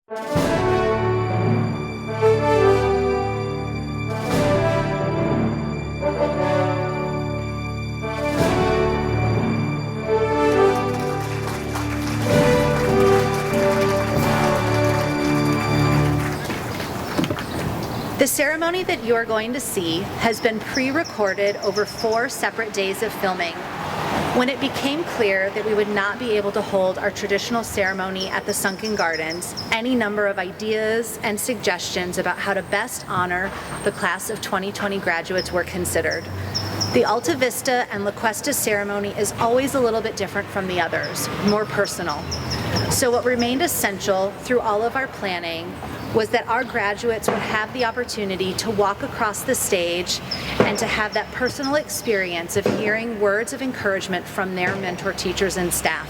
The ceremony that you are going to see has been pre-recorded over 4 separate days of filming. When it became clear that we would not be able to hold our traditional ceremony at the Sunken Gardens, any number of ideas and suggestions about how to best honor the class of 2020 graduates were considered. The Alta Vista and La Cuesta ceremony is always a little bit different from the others, more personal. So what remained essential through all of our planning was that our graduates would have the opportunity to walk across the stage and to have that personal experience of hearing words of encouragement from their mentor teachers and staff.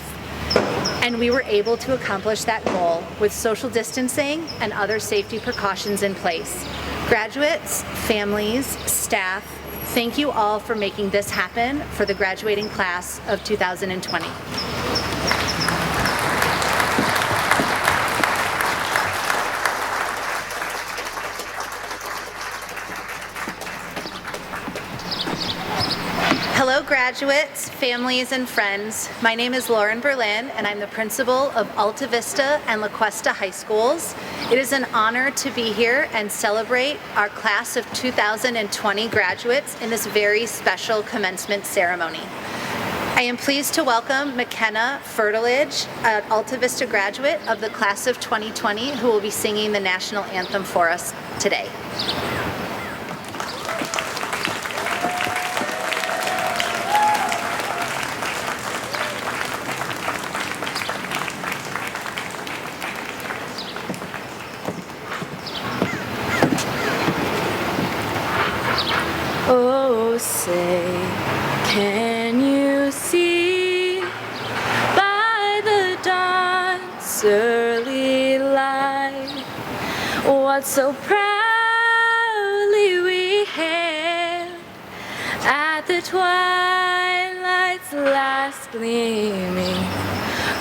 And we were able to accomplish that goal with social distancing and other safety precautions in place. Graduates, families, staff, thank you all for making this happen for the graduating class of 2020. Hello graduates, families, and friends. My name is Lauren Berlin and I'm the principal of Alta Vista and La Cuesta High Schools. It is an honor to be here and celebrate our class of 2020 graduates in this very special commencement ceremony. I am pleased to welcome McKenna Fertilage, an Alta Vista graduate of the class of 2020 who will be singing the national anthem for us today. Oh, say, can you see by the dawn's early light what so proudly we hailed at the twilight's last gleaming,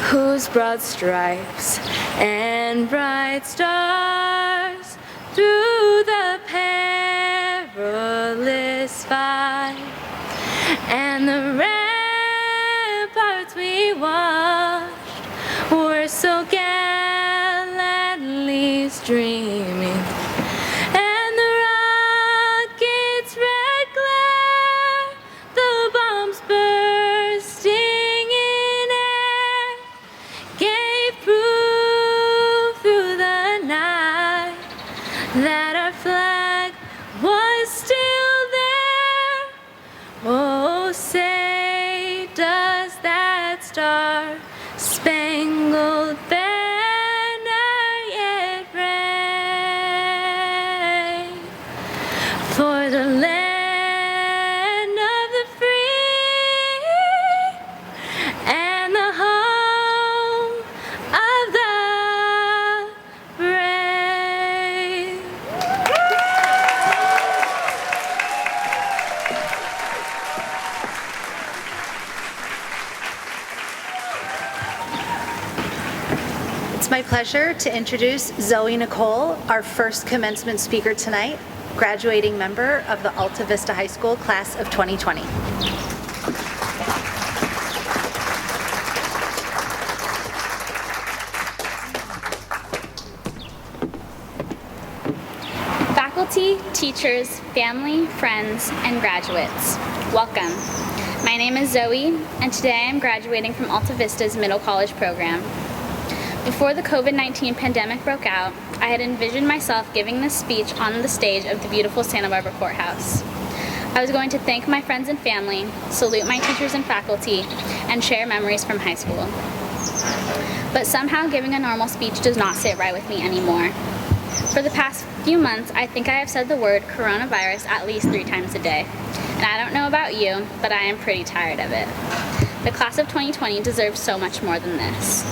whose broad stripes and bright stars through the perilous fight and the ramparts we watched were so gallantly streaming, and the rockets' red glare, the bombs bursting in air, gave proof through the night that our flag was still there. Oh, say, does that star-spangled banner yet reign for the land of the free and the home of the brave? It's my pleasure to introduce Zoe Nicole, our first commencement speaker tonight, graduating member of the Alta Vista High School class of 2020. Faculty, teachers, family, friends, and graduates, welcome. My name is Zoe, and today I am graduating from Alta Vista's middle college program. Before the COVID-19 pandemic broke out, I had envisioned myself giving this speech on the stage of the beautiful Santa Barbara Courthouse. I was going to thank my friends and family, salute my teachers and faculty, and share memories from high school. But somehow giving a normal speech does not sit right with me anymore. For the past few months, I think I have said the word coronavirus at least 3 times a day. And I don't know about you, but I am pretty tired of it. The class of 2020 deserves so much more than this.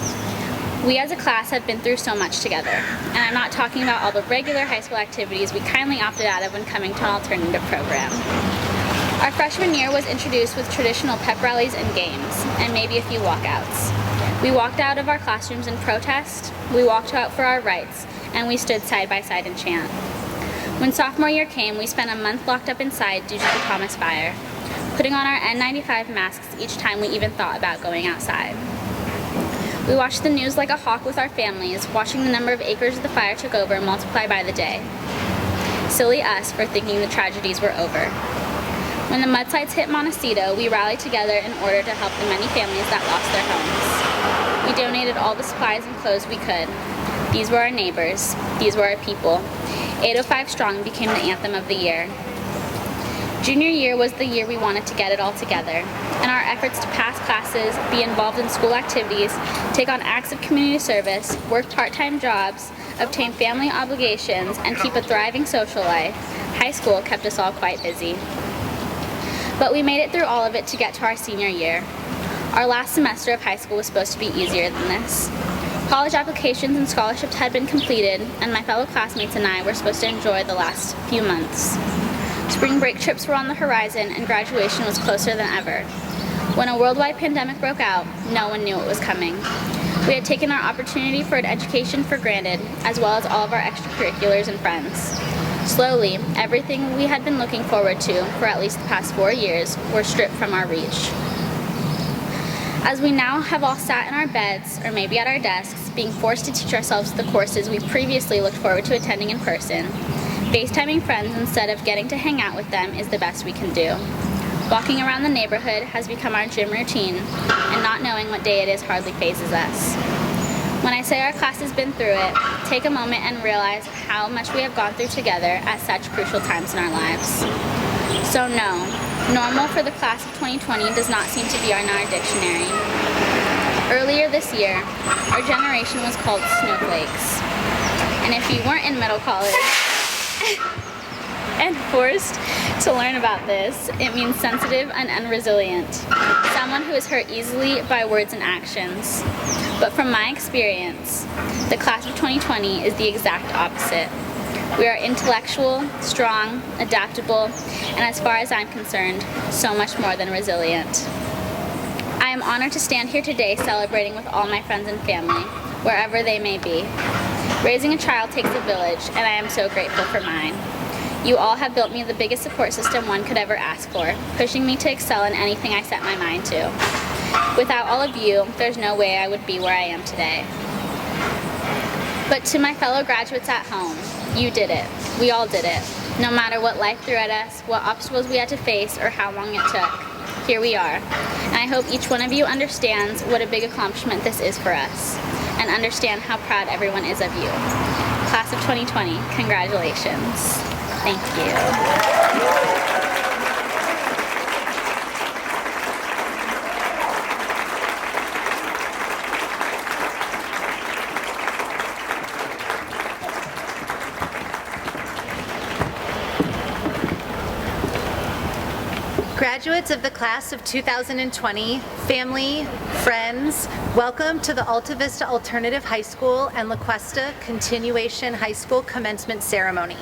We as a class have been through so much together, and I'm not talking about all the regular high school activities we kindly opted out of when coming to an alternative program. Our freshman year was introduced with traditional pep rallies and games, and maybe a few walkouts. We walked out of our classrooms in protest, we walked out for our rights, and we stood side by side in chant. When sophomore year came, we spent a month locked up inside due to the Thomas fire, putting on our N95 masks each time we even thought about going outside. We watched the news like a hawk with our families, watching the number of acres the fire took over multiply by the day. Silly us for thinking the tragedies were over. When the mudslides hit Montecito, we rallied together in order to help the many families that lost their homes. We donated all the supplies and clothes we could. These were our neighbors. These were our people. 805 Strong became the anthem of the year. Junior year was the year we wanted to get it all together. In our efforts to pass classes, be involved in school activities, take on acts of community service, work part-time jobs, obtain family obligations, and keep a thriving social life, high school kept us all quite busy. But we made it through all of it to get to our senior year. Our last semester of high school was supposed to be easier than this. College applications and scholarships had been completed, and my fellow classmates and I were supposed to enjoy the last few months. Spring break trips were on the horizon, and graduation was closer than ever. When a worldwide pandemic broke out, no one knew it was coming. We had taken our opportunity for an education for granted, as well as all of our extracurriculars and friends. Slowly, everything we had been looking forward to for at least the past 4 years were stripped from our reach. As we now have all sat in our beds, or maybe at our desks, being forced to teach ourselves the courses we previously looked forward to attending in person, FaceTiming friends instead of getting to hang out with them is the best we can do. Walking around the neighborhood has become our gym routine, and not knowing what day it is hardly phases us. When I say our class has been through it, take a moment and realize how much we have gone through together at such crucial times in our lives. So no, normal for the class of 2020 does not seem to be in our dictionary. Earlier this year, our generation was called snowflakes. And if you weren't in middle college and forced to learn about this, it means sensitive and unresilient. Someone who is hurt easily by words and actions. But from my experience, the class of 2020 is the exact opposite. We are intellectual, strong, adaptable, and as far as I'm concerned, so much more than resilient. I am honored to stand here today celebrating with all my friends and family, wherever they may be. Raising a child takes a village, and I am so grateful for mine. You all have built me the biggest support system one could ever ask for, pushing me to excel in anything I set my mind to. Without all of you, there's no way I would be where I am today. But to my fellow graduates at home, you did it. We all did it. No matter what life threw at us, what obstacles we had to face, or how long it took, here we are. And I hope each one of you understands what a big accomplishment this is for us, and understand how proud everyone is of you. Class of 2020, congratulations. Thank you. Graduates of the class of 2020, family, friends, welcome to the Alta Vista Alternative High School and La Cuesta Continuation High School commencement ceremony.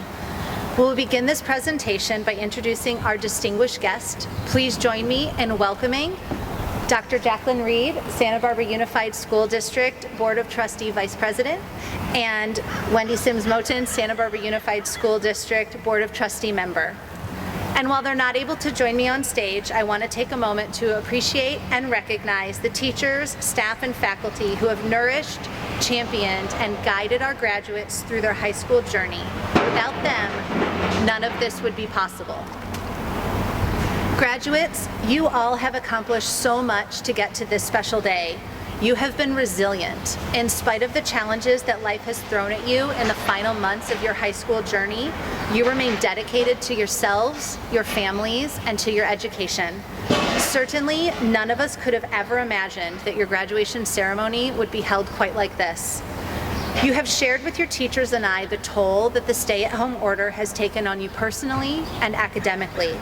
We will begin this presentation by introducing our distinguished guest. Please join me in welcoming Dr. Jacqueline Reed, Santa Barbara Unified School District Board of Trustee Vice President, and Wendy Sims-Moten, Santa Barbara Unified School District Board of Trustee Member. And while they're not able to join me on stage, I want to take a moment to appreciate and recognize the teachers, staff, and faculty who have nourished, championed, and guided our graduates through their high school journey. Without them, none of this would be possible. Graduates, you all have accomplished so much to get to this special day. You have been resilient. In spite of the challenges that life has thrown at you in the final months of your high school journey, you remain dedicated to yourselves, your families, and to your education. Certainly, none of us could have ever imagined that your graduation ceremony would be held quite like this. You have shared with your teachers and I the toll that the stay-at-home order has taken on you personally and academically.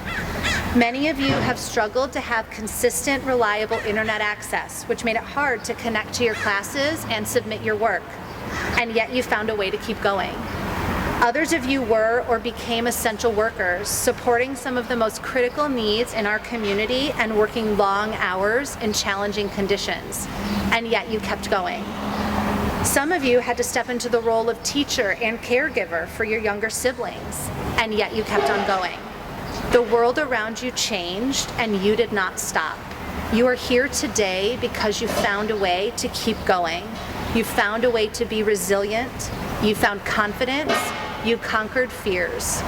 Many of you have struggled to have consistent, reliable internet access, which made it hard to connect to your classes and submit your work. And yet you found a way to keep going. Others of you were or became essential workers, supporting some of the most critical needs in our community and working long hours in challenging conditions, and yet you kept going. Some of you had to step into the role of teacher and caregiver for your younger siblings, and yet you kept on going. The world around you changed, and you did not stop. You are here today because you found a way to keep going. You found a way to be resilient. You found confidence. You conquered fears.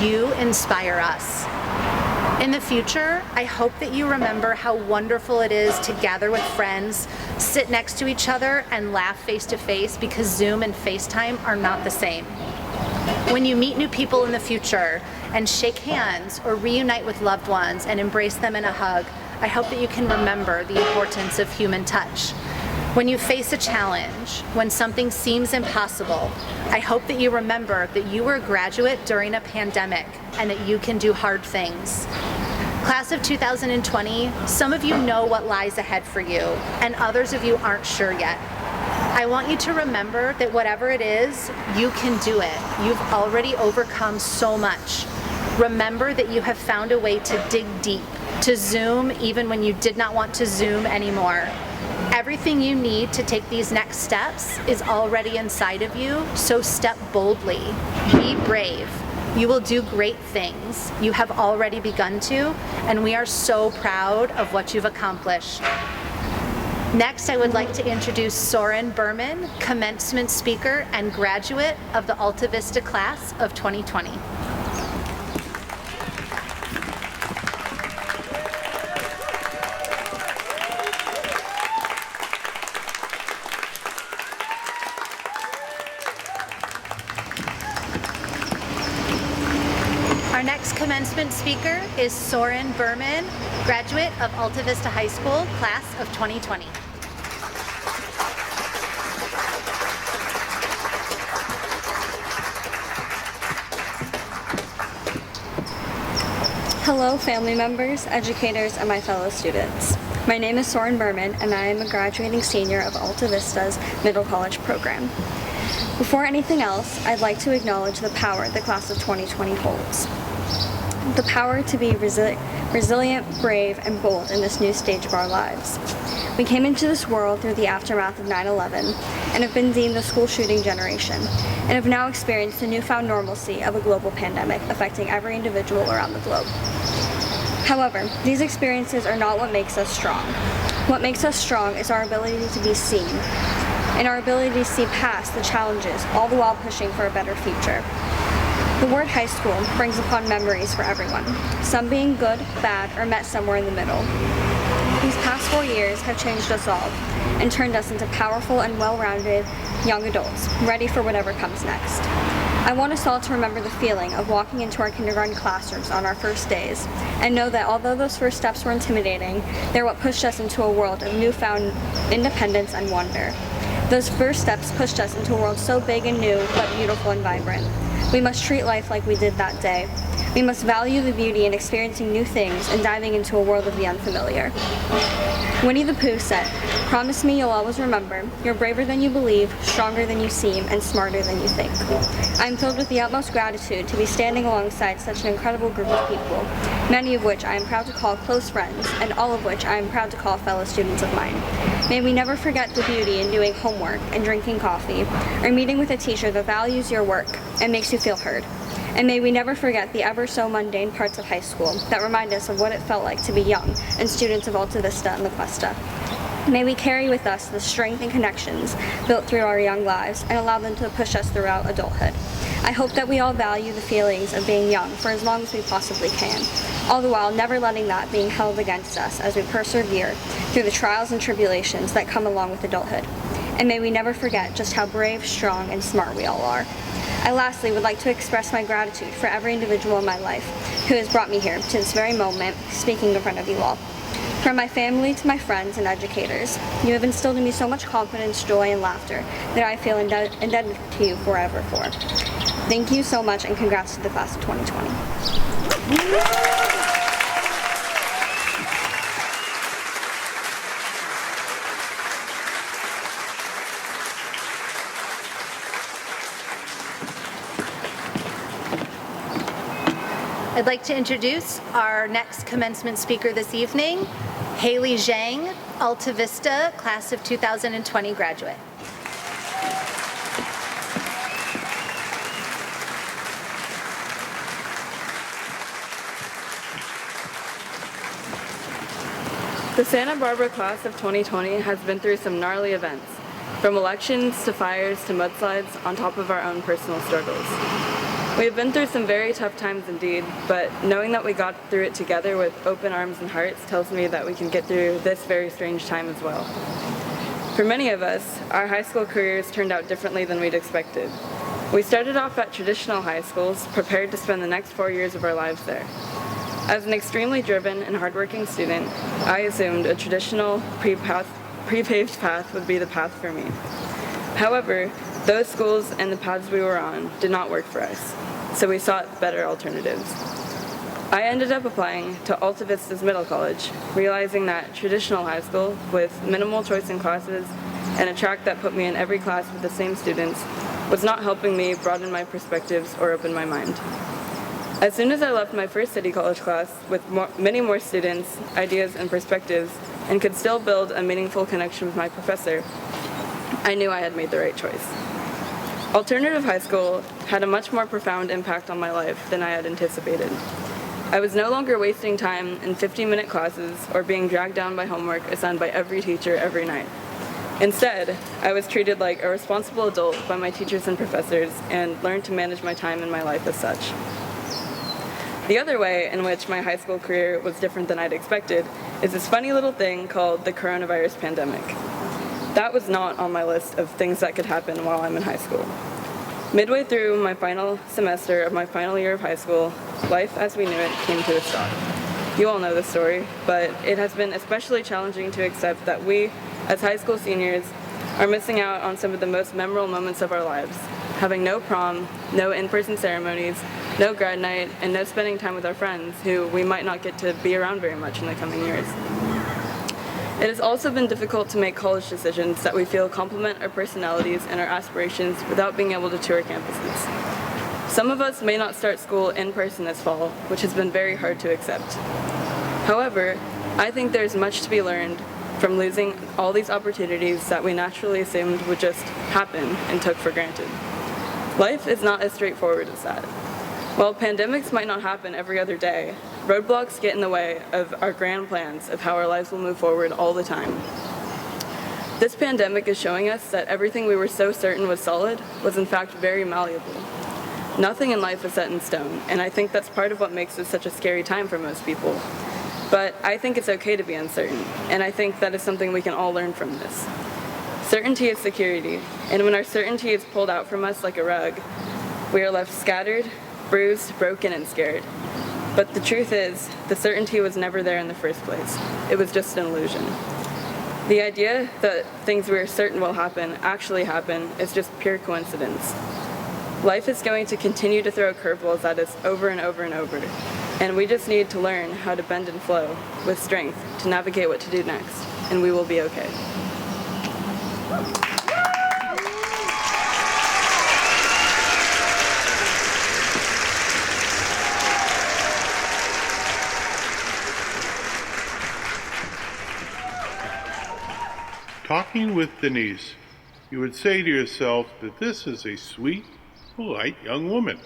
You inspire us. In the future, I hope that you remember how wonderful it is to gather with friends, sit next to each other, and laugh face to face, because Zoom and FaceTime are not the same. When you meet new people in the future and shake hands or reunite with loved ones and embrace them in a hug, I hope that you can remember the importance of human touch. When you face a challenge, when something seems impossible, I hope that you remember that you were a graduate during a pandemic and that you can do hard things. Class of 2020, some of you know what lies ahead for you, and others of you aren't sure yet. I want you to remember that whatever it is, you can do it. You've already overcome so much. Remember that you have found a way to dig deep, to zoom even when you did not want to zoom anymore. Everything you need to take these next steps is already inside of you, so step boldly. Be brave. You will do great things. You have already begun to, and we are so proud of what you've accomplished. Next, I would like to introduce Soren Berman, commencement speaker and graduate of the Alta Vista class of 2020. Our next commencement speaker is Soren Berman, graduate of Alta Vista High School, class of 2020. Hello, family members, educators, and my fellow students. My name is Soren Berman, and I am a graduating senior of Alta Vista's middle college program. Before anything else, I'd like to acknowledge the power the class of 2020 holds. The power to be resilient, brave, and bold in this new stage of our lives. We came into this world through the aftermath of 9/11 and have been deemed the school shooting generation, and have now experienced the newfound normalcy of a global pandemic affecting every individual around the globe. However, these experiences are not what makes us strong. What makes us strong is our ability to be seen, and our ability to see past the challenges, all the while pushing for a better future. The word high school brings upon memories for everyone, some being good, bad, or met somewhere in the middle. These past 4 years have changed us all and turned us into powerful and well-rounded young adults, ready for whatever comes next. I want us all to remember the feeling of walking into our kindergarten classrooms on our first days and know that although those first steps were intimidating, they're what pushed us into a world of newfound independence and wonder. Those first steps pushed us into a world so big and new, but beautiful and vibrant. We must treat life like we did that day. We must value the beauty in experiencing new things and diving into a world of the unfamiliar. Winnie the Pooh said, "Promise me you'll always remember, you're braver than you believe, stronger than you seem, and smarter than you think." I am filled with the utmost gratitude to be standing alongside such an incredible group of people, many of which I am proud to call close friends, and all of which I am proud to call fellow students of mine. May we never forget the beauty in doing homework and drinking coffee, or meeting with a teacher that values your work and makes you feel heard. And may we never forget the ever so mundane parts of high school that remind us of what it felt like to be young and students of Alta Vista and the Cuesta. May we carry with us the strength and connections built through our young lives and allow them to push us throughout adulthood. I hope that we all value the feelings of being young for as long as we possibly can, all the while never letting that being held against us as we persevere through the trials and tribulations that come along with adulthood. And may we never forget just how brave, strong, and smart we all are. I lastly would like to express my gratitude for every individual in my life who has brought me here to this very moment, speaking in front of you all. From my family to my friends and educators, you have instilled in me so much confidence, joy, and laughter that I feel indebted to you forever for. Thank you so much, and congrats to the class of 2020. I'd like to introduce our next commencement speaker this evening, Haley Zhang, Alta Vista, class of 2020 graduate. The Santa Barbara class of 2020 has been through some gnarly events, from elections to fires to mudslides on top of our own personal struggles. We have been through some very tough times indeed, but knowing that we got through it together with open arms and hearts tells me that we can get through this very strange time as well. For many of us, our high school careers turned out differently than we'd expected. We started off at traditional high schools, prepared to spend the next 4 years of our lives there. As an extremely driven and hardworking student, I assumed a traditional pre-paved path would be the path for me. However, those schools and the paths we were on did not work for us, so we sought better alternatives. I ended up applying to Alta Vista's middle college, realizing that traditional high school, with minimal choice in classes and a track that put me in every class with the same students, was not helping me broaden my perspectives or open my mind. As soon as I left my first city college class with many more students, ideas, and perspectives, and could still build a meaningful connection with my professor, I knew I had made the right choice. Alternative high school had a much more profound impact on my life than I had anticipated. I was no longer wasting time in 50-minute classes or being dragged down by homework assigned by every teacher every night. Instead, I was treated like a responsible adult by my teachers and professors and learned to manage my time and my life as such. The other way in which my high school career was different than I'd expected is this funny little thing called the coronavirus pandemic. That was not on my list of things that could happen while I'm in high school. Midway through my final semester of my final year of high school, life as we knew it came to a stop. You all know the story, but it has been especially challenging to accept that we, as high school seniors, are missing out on some of the most memorable moments of our lives, having no prom, no in-person ceremonies, no grad night, and no spending time with our friends who we might not get to be around very much in the coming years. It has also been difficult to make college decisions that we feel complement our personalities and our aspirations without being able to tour campuses. Some of us may not start school in person this fall, which has been very hard to accept. However, I think there's much to be learned from losing all these opportunities that we naturally assumed would just happen and took for granted. Life is not as straightforward as that. While pandemics might not happen every other day, roadblocks get in the way of our grand plans of how our lives will move forward all the time. This pandemic is showing us that everything we were so certain was solid was in fact very malleable. Nothing in life is set in stone, and I think that's part of what makes this such a scary time for most people. But I think it's okay to be uncertain, and I think that is something we can all learn from this. Certainty is security, and when our certainty is pulled out from us like a rug, we are left scattered, bruised, broken, and scared. But the truth is, the certainty was never there in the first place. It was just an illusion. The idea that things we are certain will happen actually happen is just pure coincidence. Life is going to continue to throw curveballs at us over and over and over, and we just need to learn how to bend and flow with strength to navigate what to do next, and we will be okay. Talking with Denise, you would say to yourself that this is a sweet, polite young woman.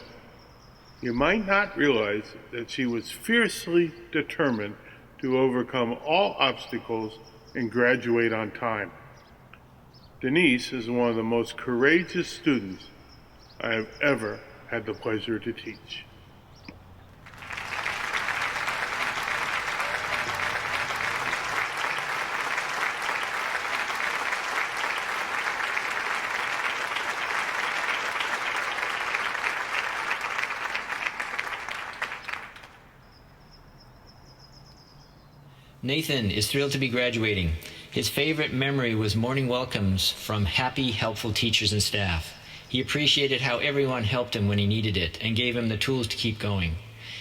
You might not realize that she was fiercely determined to overcome all obstacles and graduate on time. Denise is one of the most courageous students I have ever had the pleasure to teach. Nathan is thrilled to be graduating. His favorite memory was morning welcomes from happy, helpful teachers and staff. He appreciated how everyone helped him when he needed it and gave him the tools to keep going.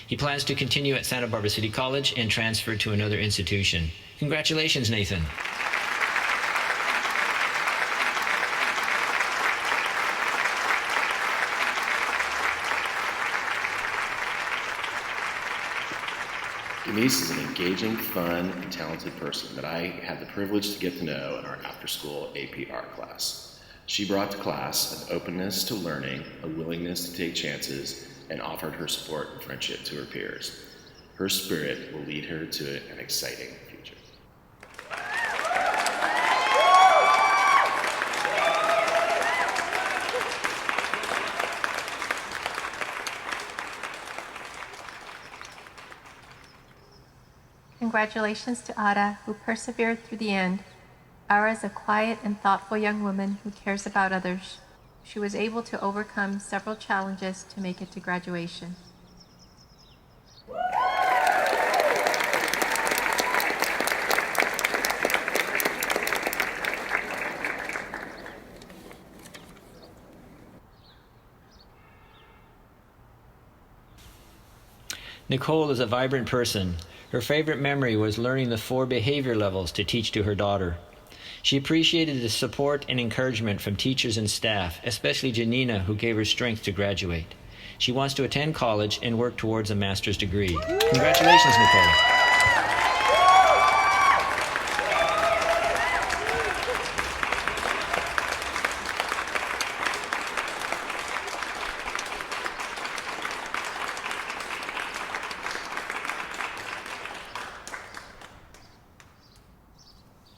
He plans to continue at Santa Barbara City College and transfer to another institution. Congratulations, Nathan. Denise is an engaging, fun, and talented person that I had the privilege to get to know in our after-school AP art class. She brought to class an openness to learning, a willingness to take chances, and offered her support and friendship to her peers. Her spirit will lead her to an exciting future. Congratulations to Ada, who persevered through the end. Ara is a quiet and thoughtful young woman who cares about others. She was able to overcome several challenges to make it to graduation. Nicole is a vibrant person. Her favorite memory was learning the 4 behavior levels to teach to her daughter. She appreciated the support and encouragement from teachers and staff, especially Janina, who gave her strength to graduate. She wants to attend college and work towards a master's degree. Congratulations, Nicole.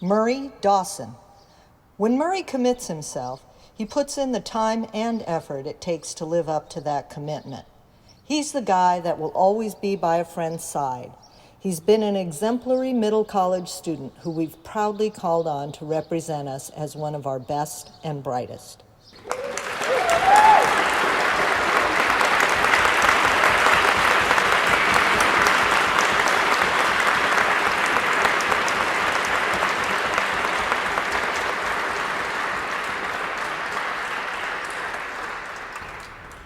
Murray Dawson. When Murray commits himself, he puts in the time and effort it takes to live up to that commitment. He's the guy that will always be by a friend's side. He's been an exemplary middle college student who we've proudly called on to represent us as one of our best and brightest.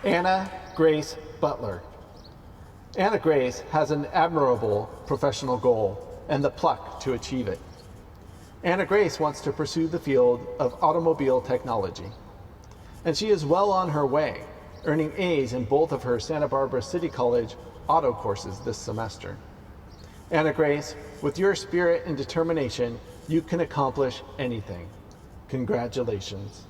Anna Grace Butler. Anna Grace has an admirable professional goal and the pluck to achieve it. Anna Grace wants to pursue the field of automobile technology, and she is well on her way, earning A's in both of her Santa Barbara City College auto courses this semester. Anna Grace, with your spirit and determination, you can accomplish anything. Congratulations.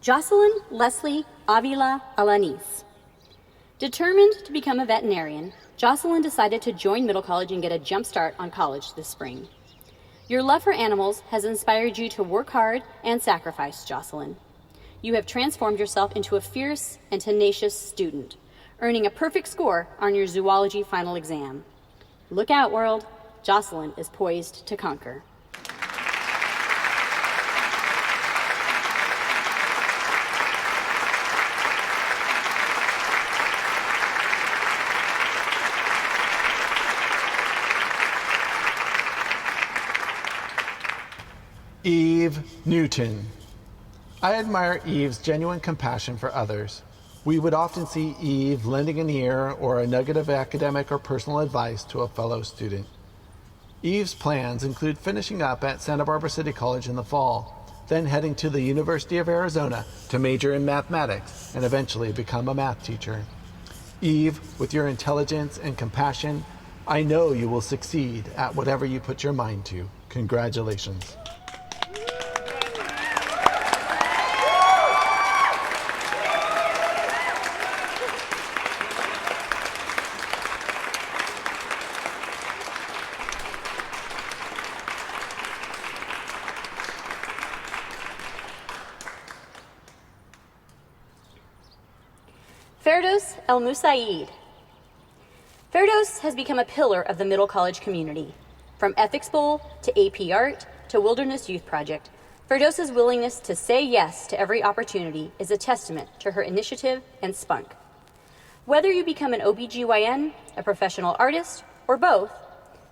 Jocelyn Leslie Avila Alanis. Determined to become a veterinarian, Jocelyn decided to join middle college and get a jump start on college this spring. Your love for animals has inspired you to work hard and sacrifice, Jocelyn. You have transformed yourself into a fierce and tenacious student, earning a perfect score on your zoology final exam. Look out, world. Jocelyn is poised to conquer. Eve Newton. I admire Eve's genuine compassion for others. We would often see Eve lending an ear or a nugget of academic or personal advice to a fellow student. Eve's plans include finishing up at Santa Barbara City College in the fall, then heading to the University of Arizona to major in mathematics and eventually become a math teacher. Eve, with your intelligence and compassion, I know you will succeed at whatever you put your mind to. Congratulations. Ferdos El Musaid. Ferdos has become a pillar of the middle college community. From Ethics Bowl to AP Art to Wilderness Youth Project, Ferdos's willingness to say yes to every opportunity is a testament to her initiative and spunk. Whether you become an OBGYN, a professional artist, or both,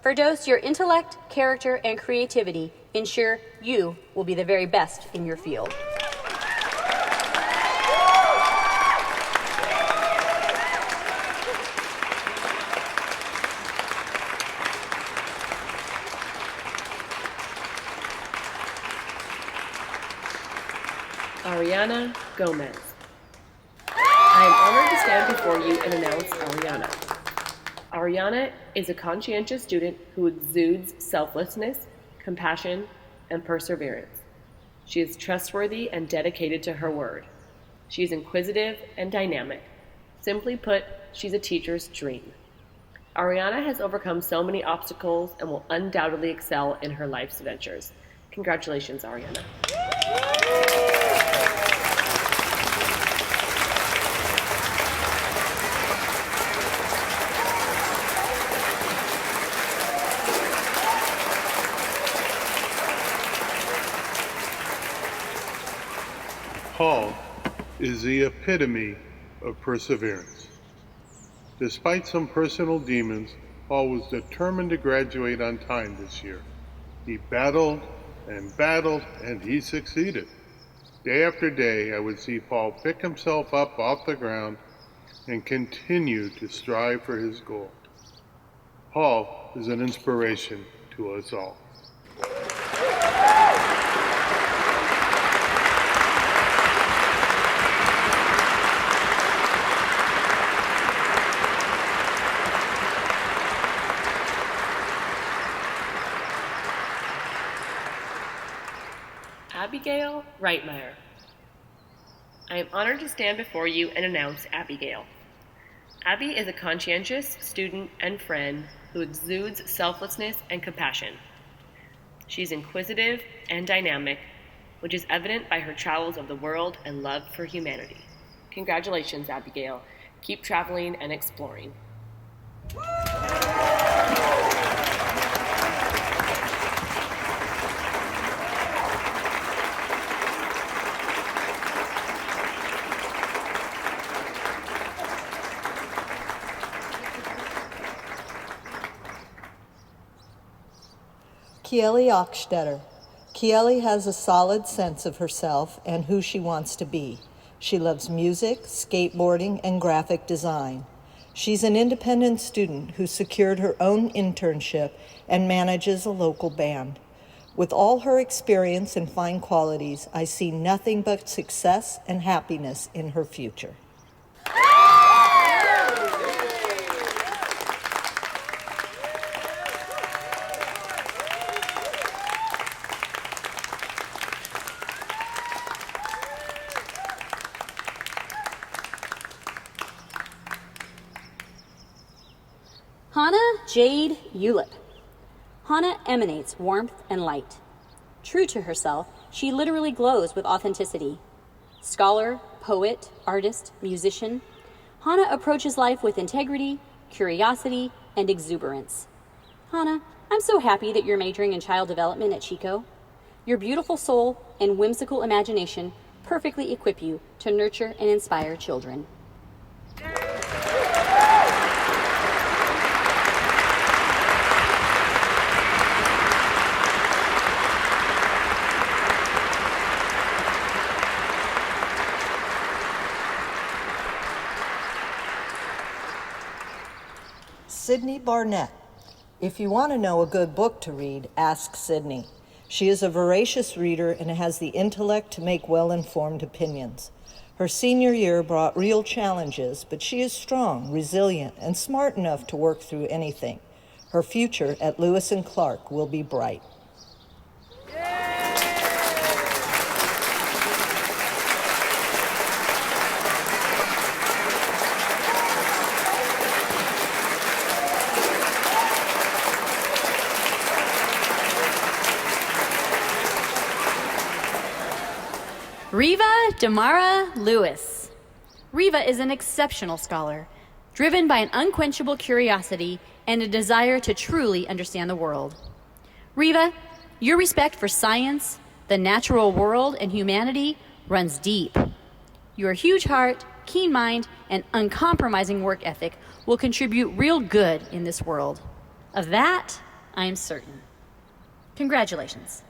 Ferdos, your intellect, character, and creativity ensure you will be the very best in your field. Ariana Gomez. I am honored to stand before you and announce Ariana. Ariana is a conscientious student who exudes selflessness, compassion, and perseverance. She is trustworthy and dedicated to her word. She is inquisitive and dynamic. Simply put, she's a teacher's dream. Ariana has overcome so many obstacles and will undoubtedly excel in her life's ventures. Congratulations, Ariana. Paul is the epitome of perseverance. Despite some personal demons, Paul was determined to graduate on time this year. He battled, and he succeeded. Day after day, I would see Paul pick himself up off the ground and continue to strive for his goal. Paul is an inspiration to us all. Abigail Reitmeyer. I am honored to stand before you and announce Abigail. Abby is a conscientious student and friend who exudes selflessness and compassion. She's inquisitive and dynamic, which is evident by her travels of the world and love for humanity. Congratulations, Abigail. Keep traveling and exploring. Kieli Ockstetter. Kieli has a solid sense of herself and who she wants to be. She loves music, skateboarding, and graphic design. She's an independent student who secured her own internship and manages a local band. With all her experience and fine qualities, I see nothing but success and happiness in her future. Hannah Jade Ulip. Hannah emanates warmth and light. True to herself, she literally glows with authenticity. Scholar, poet, artist, musician, Hannah approaches life with integrity, curiosity, and exuberance. Hannah, I'm so happy that you're majoring in child development at Chico. Your beautiful soul and whimsical imagination perfectly equip you to nurture and inspire children. Sydney Barnett. If you want to know a good book to read, ask Sydney. She is a voracious reader and has the intellect to make well-informed opinions. Her senior year brought real challenges, but she is strong, resilient, and smart enough to work through anything. Her future at Lewis and Clark will be bright. Riva Damara Lewis. Riva is an exceptional scholar, driven by an unquenchable curiosity and a desire to truly understand the world. Riva, your respect for science, the natural world, and humanity runs deep. Your huge heart, keen mind, and uncompromising work ethic will contribute real good in this world. Of that, I am certain. Congratulations.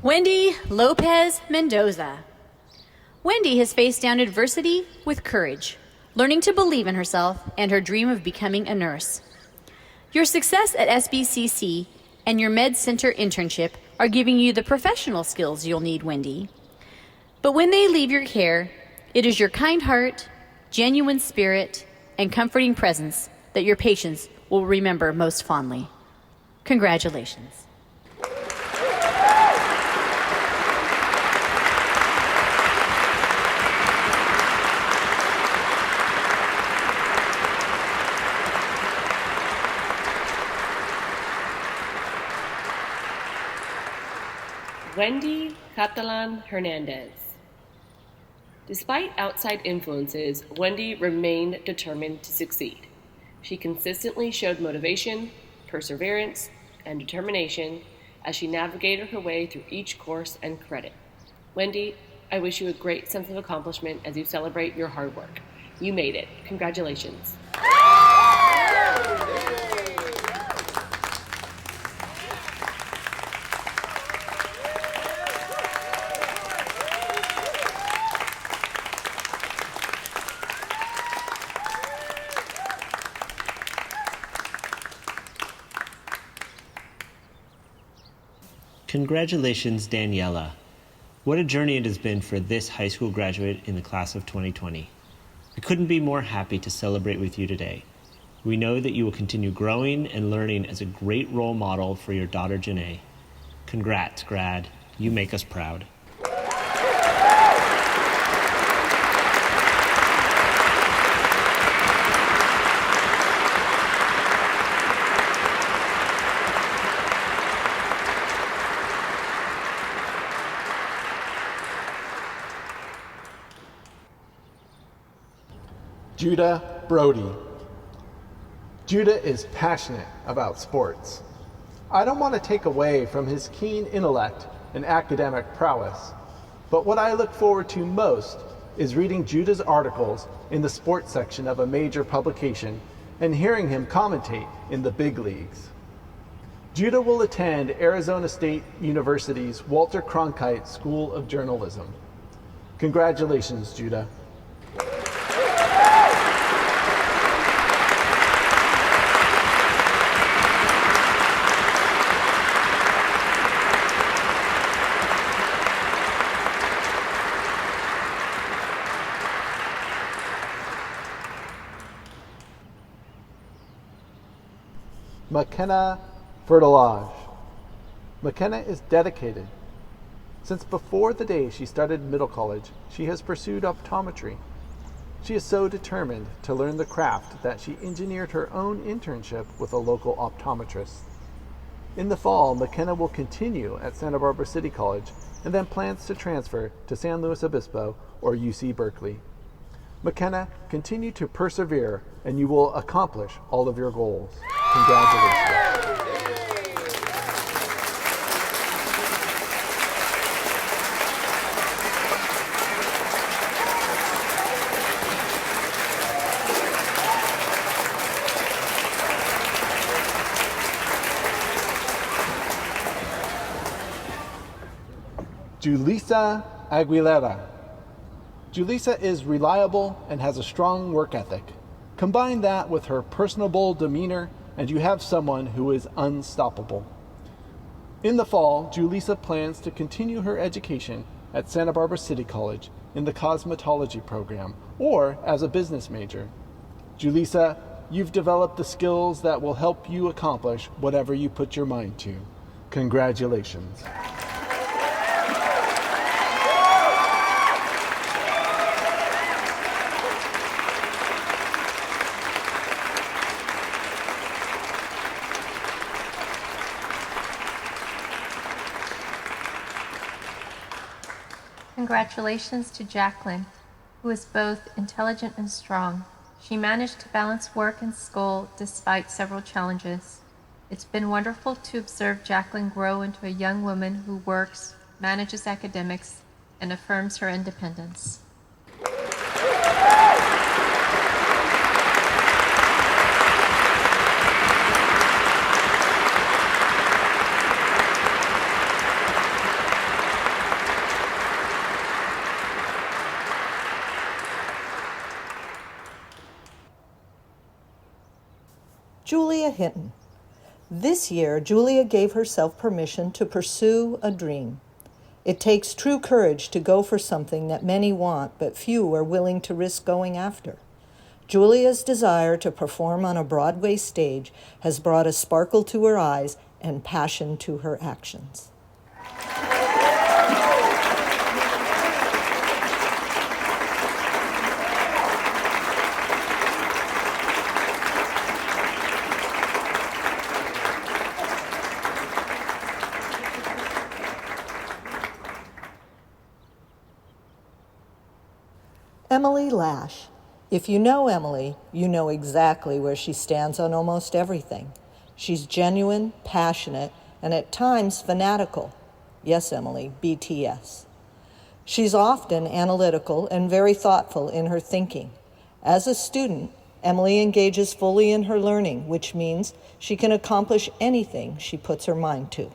Wendy Lopez Mendoza. Wendy has faced down adversity with courage, learning to believe in herself and her dream of becoming a nurse. Your success at SBCC and your Med Center internship are giving you the professional skills you'll need, Wendy. But when they leave your care, it is your kind heart, genuine spirit, and comforting presence that your patients will remember most fondly. Congratulations. Wendy Catalan Hernandez. Despite outside influences, Wendy remained determined to succeed. She consistently showed motivation, perseverance, and determination as she navigated her way through each course and credit. Wendy, I wish you a great sense of accomplishment as you celebrate your hard work. You made it. Congratulations. Congratulations, Daniela. What a journey it has been for this high school graduate in the class of 2020. I couldn't be more happy to celebrate with you today. We know that you will continue growing and learning as a great role model for your daughter, Janae. Congrats, grad. You make us proud. Judah Brody. Judah is passionate about sports. I don't want to take away from his keen intellect and academic prowess, but what I look forward to most is reading Judah's articles in the sports section of a major publication and hearing him commentate in the big leagues. Judah will attend Arizona State University's Walter Cronkite School of Journalism. Congratulations, Judah. McKenna Fertilage. McKenna is dedicated. Since before the day she started middle college, she has pursued optometry. She is so determined to learn the craft that she engineered her own internship with a local optometrist. In the fall, McKenna will continue at Santa Barbara City College and then plans to transfer to San Luis Obispo or UC Berkeley. McKenna, continue to persevere and you will accomplish all of your goals. Congratulations. Julissa Aguilera. Julissa is reliable and has a strong work ethic. Combine that with her personable demeanor and you have someone who is unstoppable. In the fall, Julissa plans to continue her education at Santa Barbara City College in the cosmetology program or as a business major. Julissa, you've developed the skills that will help you accomplish whatever you put your mind to. Congratulations. Congratulations to Jacqueline, who is both intelligent and strong. She managed to balance work and school despite several challenges. It's been wonderful to observe Jacqueline grow into a young woman who works, manages academics, and affirms her independence. Julia Hinton. This year, Julia gave herself permission to pursue a dream. It takes true courage to go for something that many want, but few are willing to risk going after. Julia's desire to perform on a Broadway stage has brought a sparkle to her eyes and passion to her actions. Emily Lash. If you know Emily, you know exactly where she stands on almost everything. She's genuine, passionate, and at times fanatical. Yes, Emily, BTS. She's often analytical and very thoughtful in her thinking. As a student, Emily engages fully in her learning, which means she can accomplish anything she puts her mind to.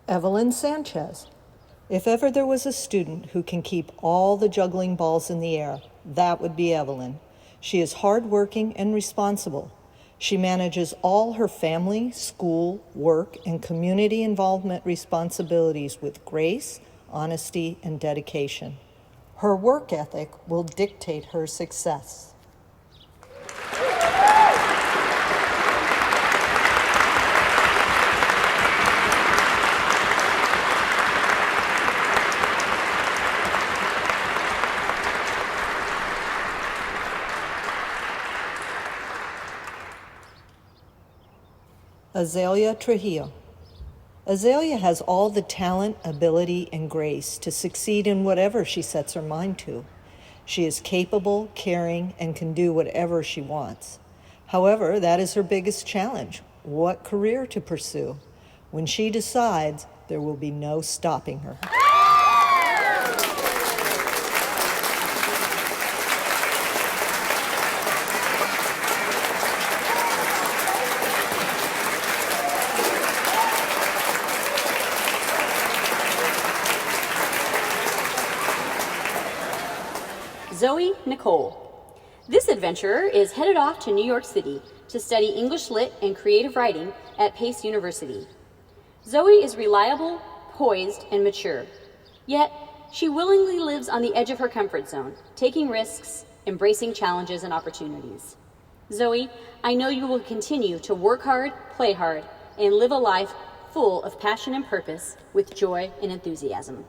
Evelyn Sanchez. If ever there was a student who can keep all the juggling balls in the air, that would be Evelyn. She is hardworking and responsible. She manages all her family, school, work, and community involvement responsibilities with grace, honesty, and dedication. Her work ethic will dictate her success. Azalea Trujillo. Azalea has all the talent, ability, and grace to succeed in whatever she sets her mind to. She is capable, caring, and can do whatever she wants. However, that is her biggest challenge: what career to pursue. When she decides, there will be no stopping her. Zoe Nicole. This adventurer is headed off to New York City to study English Lit and creative writing at Pace University. Zoe is reliable, poised, and mature. Yet, she willingly lives on the edge of her comfort zone, taking risks, embracing challenges and opportunities. Zoe, I know you will continue to work hard, play hard, and live a life full of passion and purpose with joy and enthusiasm.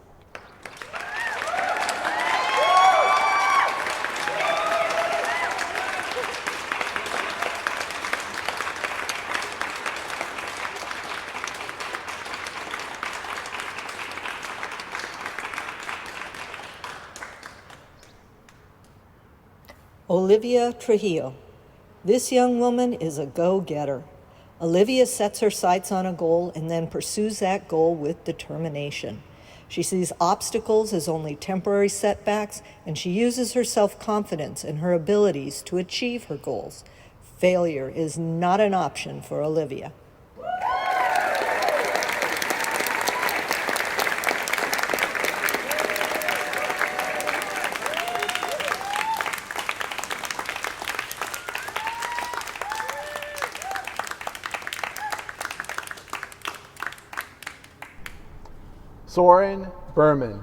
Olivia Trujillo. This young woman is a go-getter. Olivia sets her sights on a goal and then pursues that goal with determination. She sees obstacles as only temporary setbacks, and she uses her self-confidence and her abilities to achieve her goals. Failure is not an option for Olivia. Soren Berman.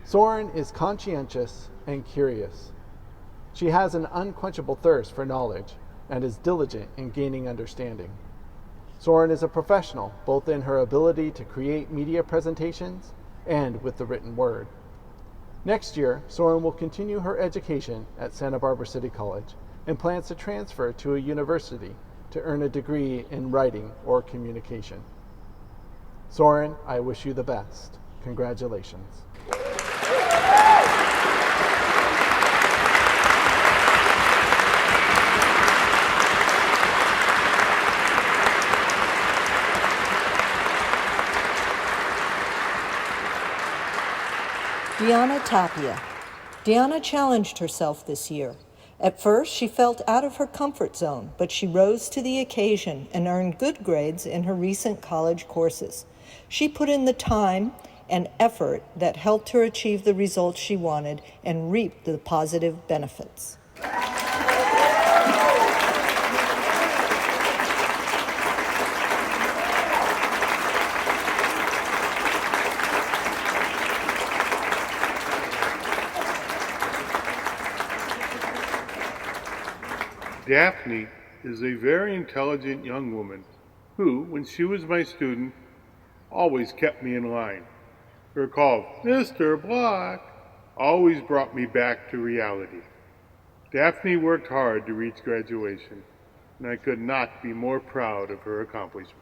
Soren is conscientious and curious. She has an unquenchable thirst for knowledge and is diligent in gaining understanding. Soren is a professional, both in her ability to create media presentations and with the written word. Next year, Soren will continue her education at Santa Barbara City College and plans to transfer to a university to earn a degree in writing or communication. Soren, I wish you the best. Congratulations. Deanna Tapia. Deanna challenged herself this year. At first, she felt out of her comfort zone, but she rose to the occasion and earned good grades in her recent college courses. She put in the time and effort that helped her achieve the results she wanted and reap the positive benefits. Daphne is a very intelligent young woman who, when she was my student, always kept me in line. Her call, "Mr. Block," always brought me back to reality. Daphne worked hard to reach graduation, and I could not be more proud of her accomplishments.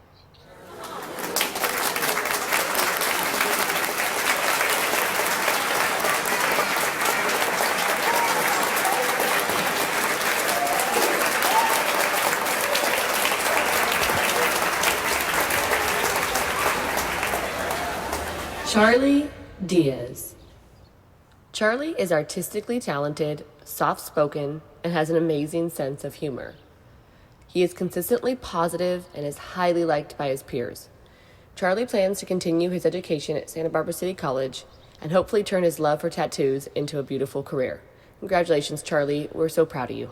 Charlie Diaz. Charlie is artistically talented, soft-spoken, and has an amazing sense of humor. He is consistently positive and is highly liked by his peers. Charlie plans to continue his education at Santa Barbara City College and hopefully turn his love for tattoos into a beautiful career. Congratulations, Charlie. We're so proud of you.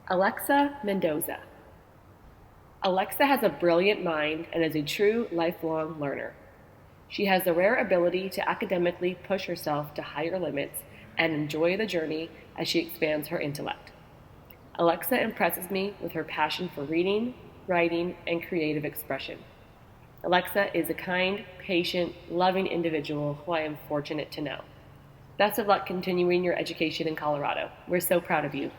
Alexa Mendoza. Alexa has a brilliant mind and is a true lifelong learner. She has the rare ability to academically push herself to higher limits and enjoy the journey as she expands her intellect. Alexa impresses me with her passion for reading, writing, and creative expression. Alexa is a kind, patient, loving individual who I am fortunate to know. Best of luck continuing your education in Colorado. We're so proud of you.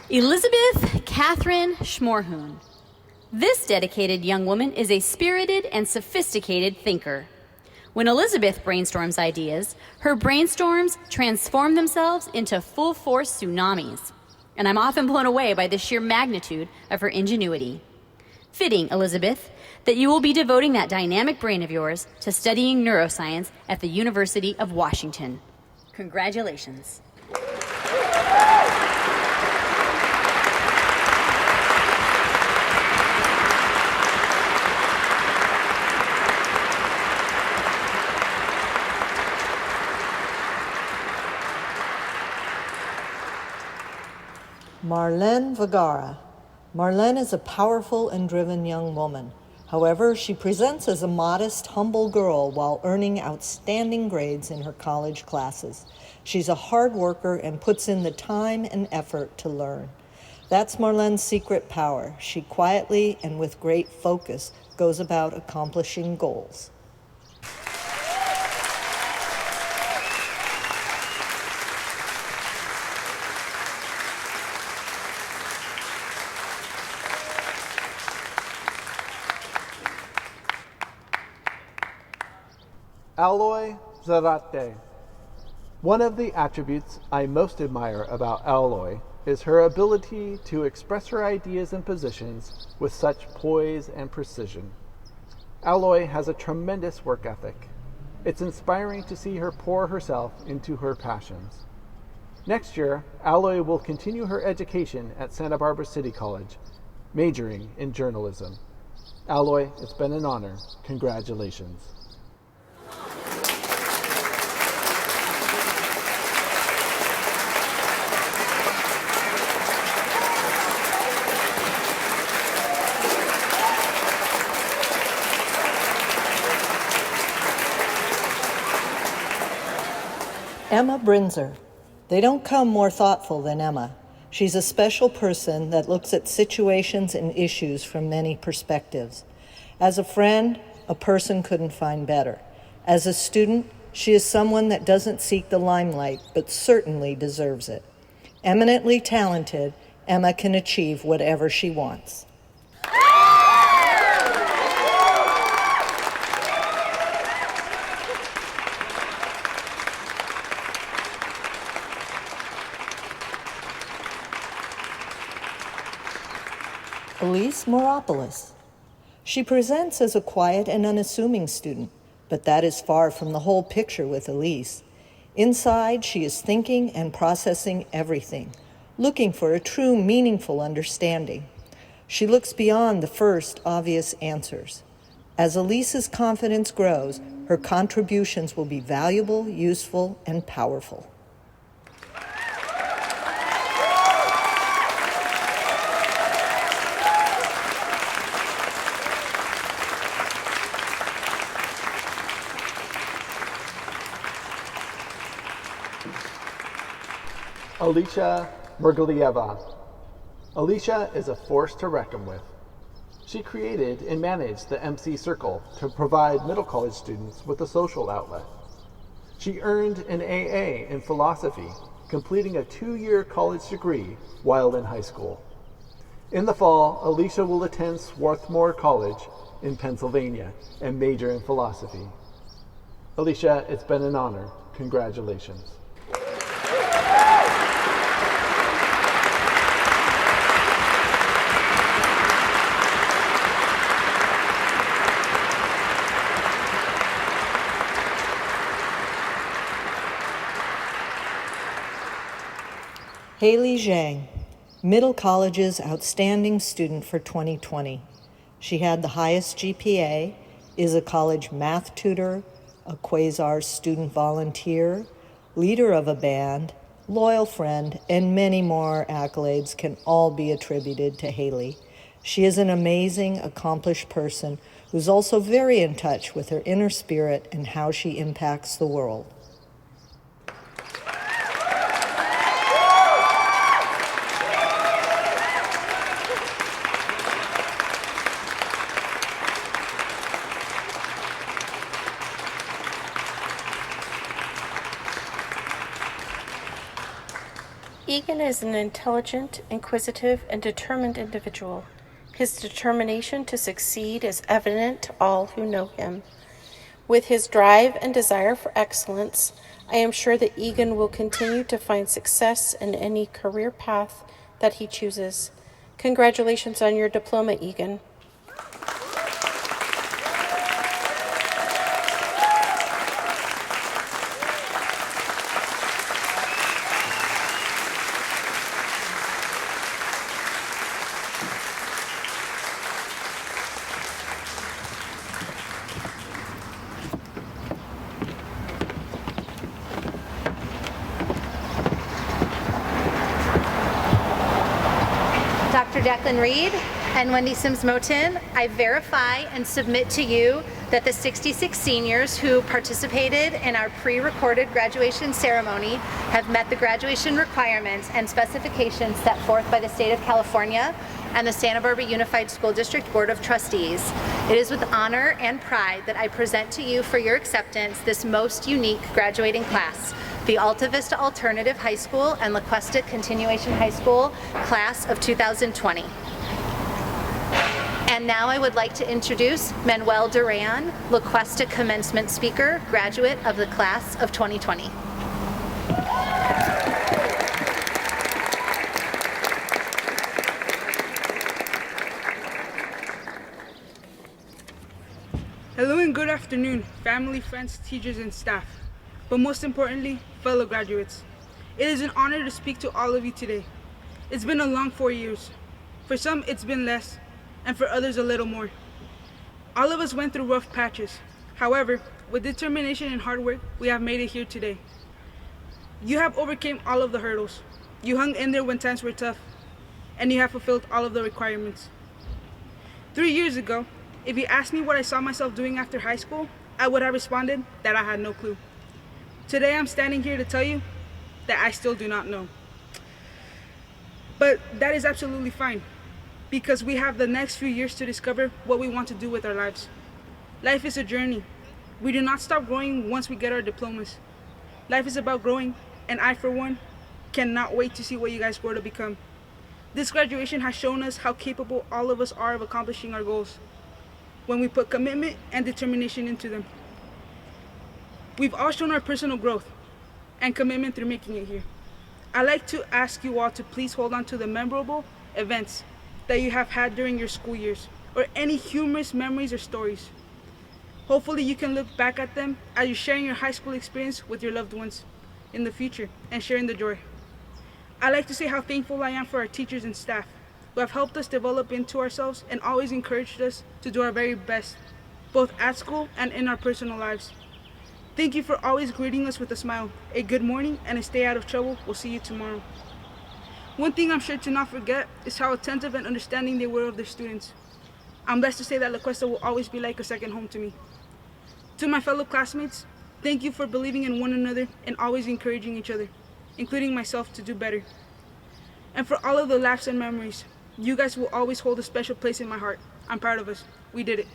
Elizabeth Catherine Schmorhoon. This dedicated young woman is a spirited and sophisticated thinker. When Elizabeth brainstorms ideas, her brainstorms transform themselves into full-force tsunamis, and I'm often blown away by the sheer magnitude of her ingenuity. Fitting, Elizabeth, that you will be devoting that dynamic brain of yours to studying neuroscience at the University of Washington. Congratulations. Marlene Vergara. Marlene is a powerful and driven young woman. However, she presents as a modest, humble girl while earning outstanding grades in her college classes. She's a hard worker and puts in the time and effort to learn. That's Marlene's secret power. She quietly and with great focus goes about accomplishing goals. Alloy Zarate. One of the attributes I most admire about Alloy is her ability to express her ideas and positions with such poise and precision. Alloy has a tremendous work ethic. It's inspiring to see her pour herself into her passions. Next year, Alloy will continue her education at Santa Barbara City College, majoring in journalism. Alloy, it's been an honor. Congratulations. Emma Brinzer. They don't come more thoughtful than Emma. She's a special person that looks at situations and issues from many perspectives. As a friend, a person couldn't find better. As a student, she is someone that doesn't seek the limelight, but certainly deserves it. Eminently talented, Emma can achieve whatever she wants. Elise Moropoulos. She presents as a quiet and unassuming student, but that is far from the whole picture with Elise. Inside, she is thinking and processing everything, looking for a true, meaningful understanding. She looks beyond the first obvious answers. As Elise's confidence grows, her contributions will be valuable, useful, and powerful. Alicia Mergalieva. Alicia is a force to reckon with. She created and managed the MC Circle to provide middle college students with a social outlet. She earned an AA in philosophy, completing a 2-year college degree while in high school. In the fall, Alicia will attend Swarthmore College in Pennsylvania and major in philosophy. Alicia, it's been an honor. Congratulations. Haley Zhang, Middle College's Outstanding Student for 2020. She had the highest GPA, is a college math tutor, a Quasar student volunteer, leader of a band, loyal friend, and many more accolades can all be attributed to Haley. She is an amazing, accomplished person who's also very in touch with her inner spirit and how she impacts the world. Egan is an intelligent, inquisitive, and determined individual. His determination to succeed is evident to all who know him. With his drive and desire for excellence, I am sure that Egan will continue to find success in any career path that he chooses. Congratulations on your diploma, Egan. Dr. Declan Reed and Wendy Sims-Moten, I verify and submit to you that the 66 seniors who participated in our pre-recorded graduation ceremony have met the graduation requirements and specifications set forth by the state of California and the Santa Barbara Unified School District Board of Trustees. It is with honor and pride that I present to you for your acceptance this most unique graduating class, the Alta Vista Alternative High School and La Cuesta Continuation High School class of 2020. And now I would like to introduce Manuel Duran, La Cuesta commencement speaker, graduate of the class of 2020. Hello and good afternoon, family, friends, teachers, and staff. But most importantly, fellow graduates. It is an honor to speak to all of you today. It's been a long 4 years. For some, it's been less, and for others, a little more. All of us went through rough patches. However, with determination and hard work, we have made it here today. You have overcame all of the hurdles. You hung in there when times were tough, and you have fulfilled all of the requirements. 3 years ago, if you asked me what I saw myself doing after high school, I would have responded that I had no clue. Today I'm standing here to tell you that I still do not know. But that is absolutely fine, because we have the next few years to discover what we want to do with our lives. Life is a journey. We do not stop growing once we get our diplomas. Life is about growing, and I, for one, cannot wait to see what you guys grow to become. This graduation has shown us how capable all of us are of accomplishing our goals when we put commitment and determination into them. We've all shown our personal growth and commitment through making it here. I'd like to ask you all to please hold on to the memorable events that you have had during your school years, or any humorous memories or stories. Hopefully you can look back at them as you're sharing your high school experience with your loved ones in the future and sharing the joy. I'd like to say how thankful I am for our teachers and staff who have helped us develop into ourselves and always encouraged us to do our very best, both at school and in our personal lives. Thank you for always greeting us with a smile, a good morning, and a stay out of trouble. We'll see you tomorrow. One thing I'm sure to not forget is how attentive and understanding they were of their students. I'm blessed to say that La Cuesta will always be like a second home to me. To my fellow classmates, thank you for believing in one another and always encouraging each other, including myself, to do better. And for all of the laughs and memories, you guys will always hold a special place in my heart. I'm proud of us. We did it.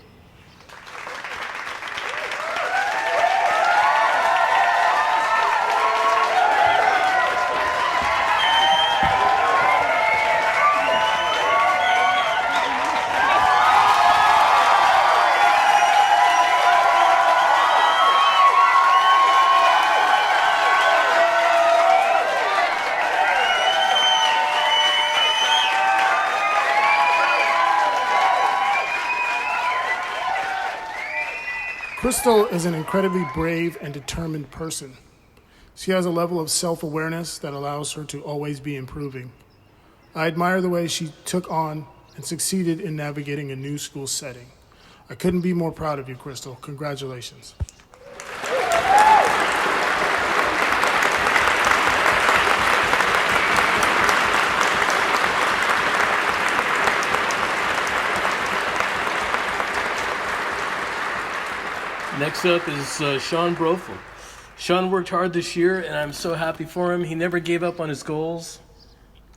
Crystal is an incredibly brave and determined person. She has a level of self-awareness that allows her to always be improving. I admire the way she took on and succeeded in navigating a new school setting. I couldn't be more proud of you, Crystal. Congratulations. Next up is Sean Brofel. Sean worked hard this year, and I'm so happy for him. He never gave up on his goals,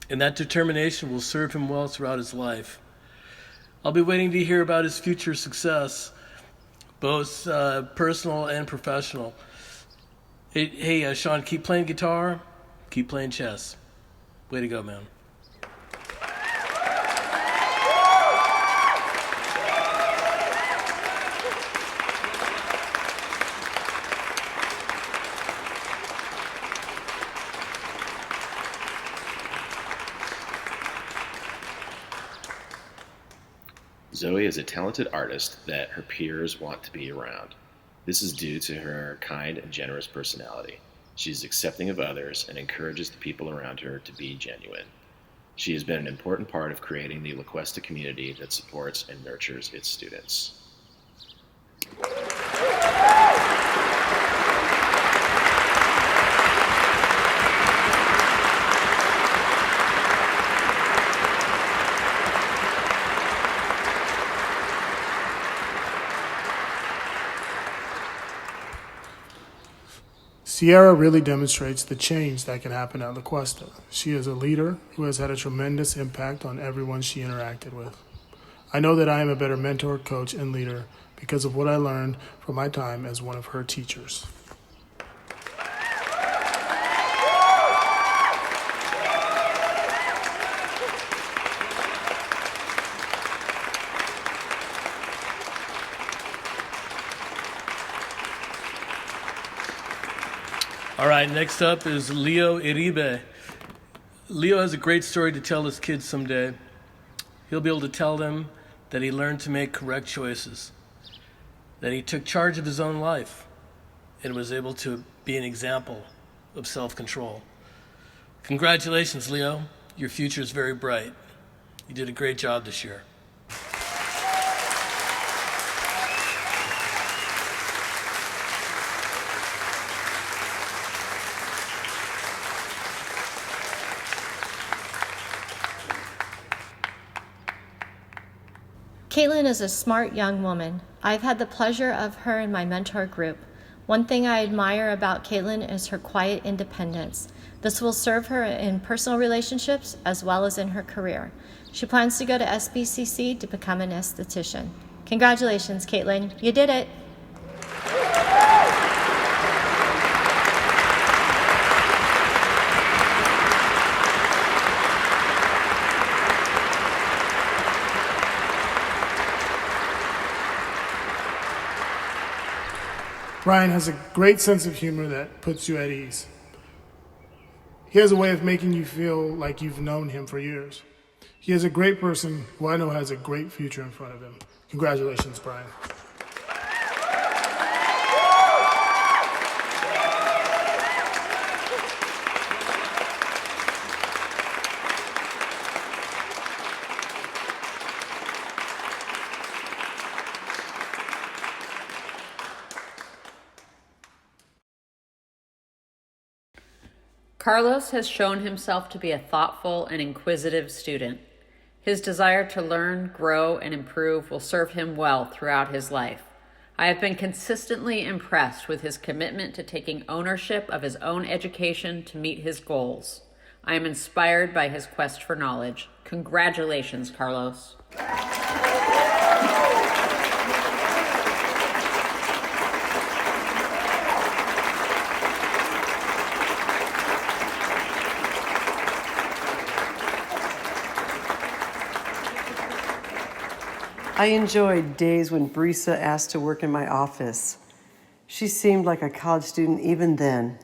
and that determination will serve him well throughout his life. I'll be waiting to hear about his future success, both personal and professional. Hey, Sean, keep playing guitar, keep playing chess. Way to go, man. Zoe is a talented artist that her peers want to be around. This is due to her kind and generous personality. She is accepting of others and encourages the people around her to be genuine. She has been an important part of creating the La Cuesta community that supports and nurtures its students. Sierra really demonstrates the change that can happen at La Cuesta. She is a leader who has had a tremendous impact on everyone she interacted with. I know that I am a better mentor, coach, and leader because of what I learned from my time as one of her teachers. All right, next up is Leo Iribe. Leo has a great story to tell his kids someday. He'll be able to tell them that he learned to make correct choices, that he took charge of his own life and was able to be an example of self-control. Congratulations, Leo. Your future is very bright. You did a great job this year. Caitlin is a smart young woman. I've had the pleasure of her in my mentor group. One thing I admire about Caitlin is her quiet independence. This will serve her in personal relationships as well as in her career. She plans to go to SBCC to become an esthetician. Congratulations, Caitlin. You did it. Brian has a great sense of humor that puts you at ease. He has a way of making you feel like you've known him for years. He is a great person who I know has a great future in front of him. Congratulations, Brian. Carlos has shown himself to be a thoughtful and inquisitive student. His desire to learn, grow, and improve will serve him well throughout his life. I have been consistently impressed with his commitment to taking ownership of his own education to meet his goals. I am inspired by his quest for knowledge. Congratulations, Carlos. I enjoyed days when Brisa asked to work in my office. She seemed like a college student even then.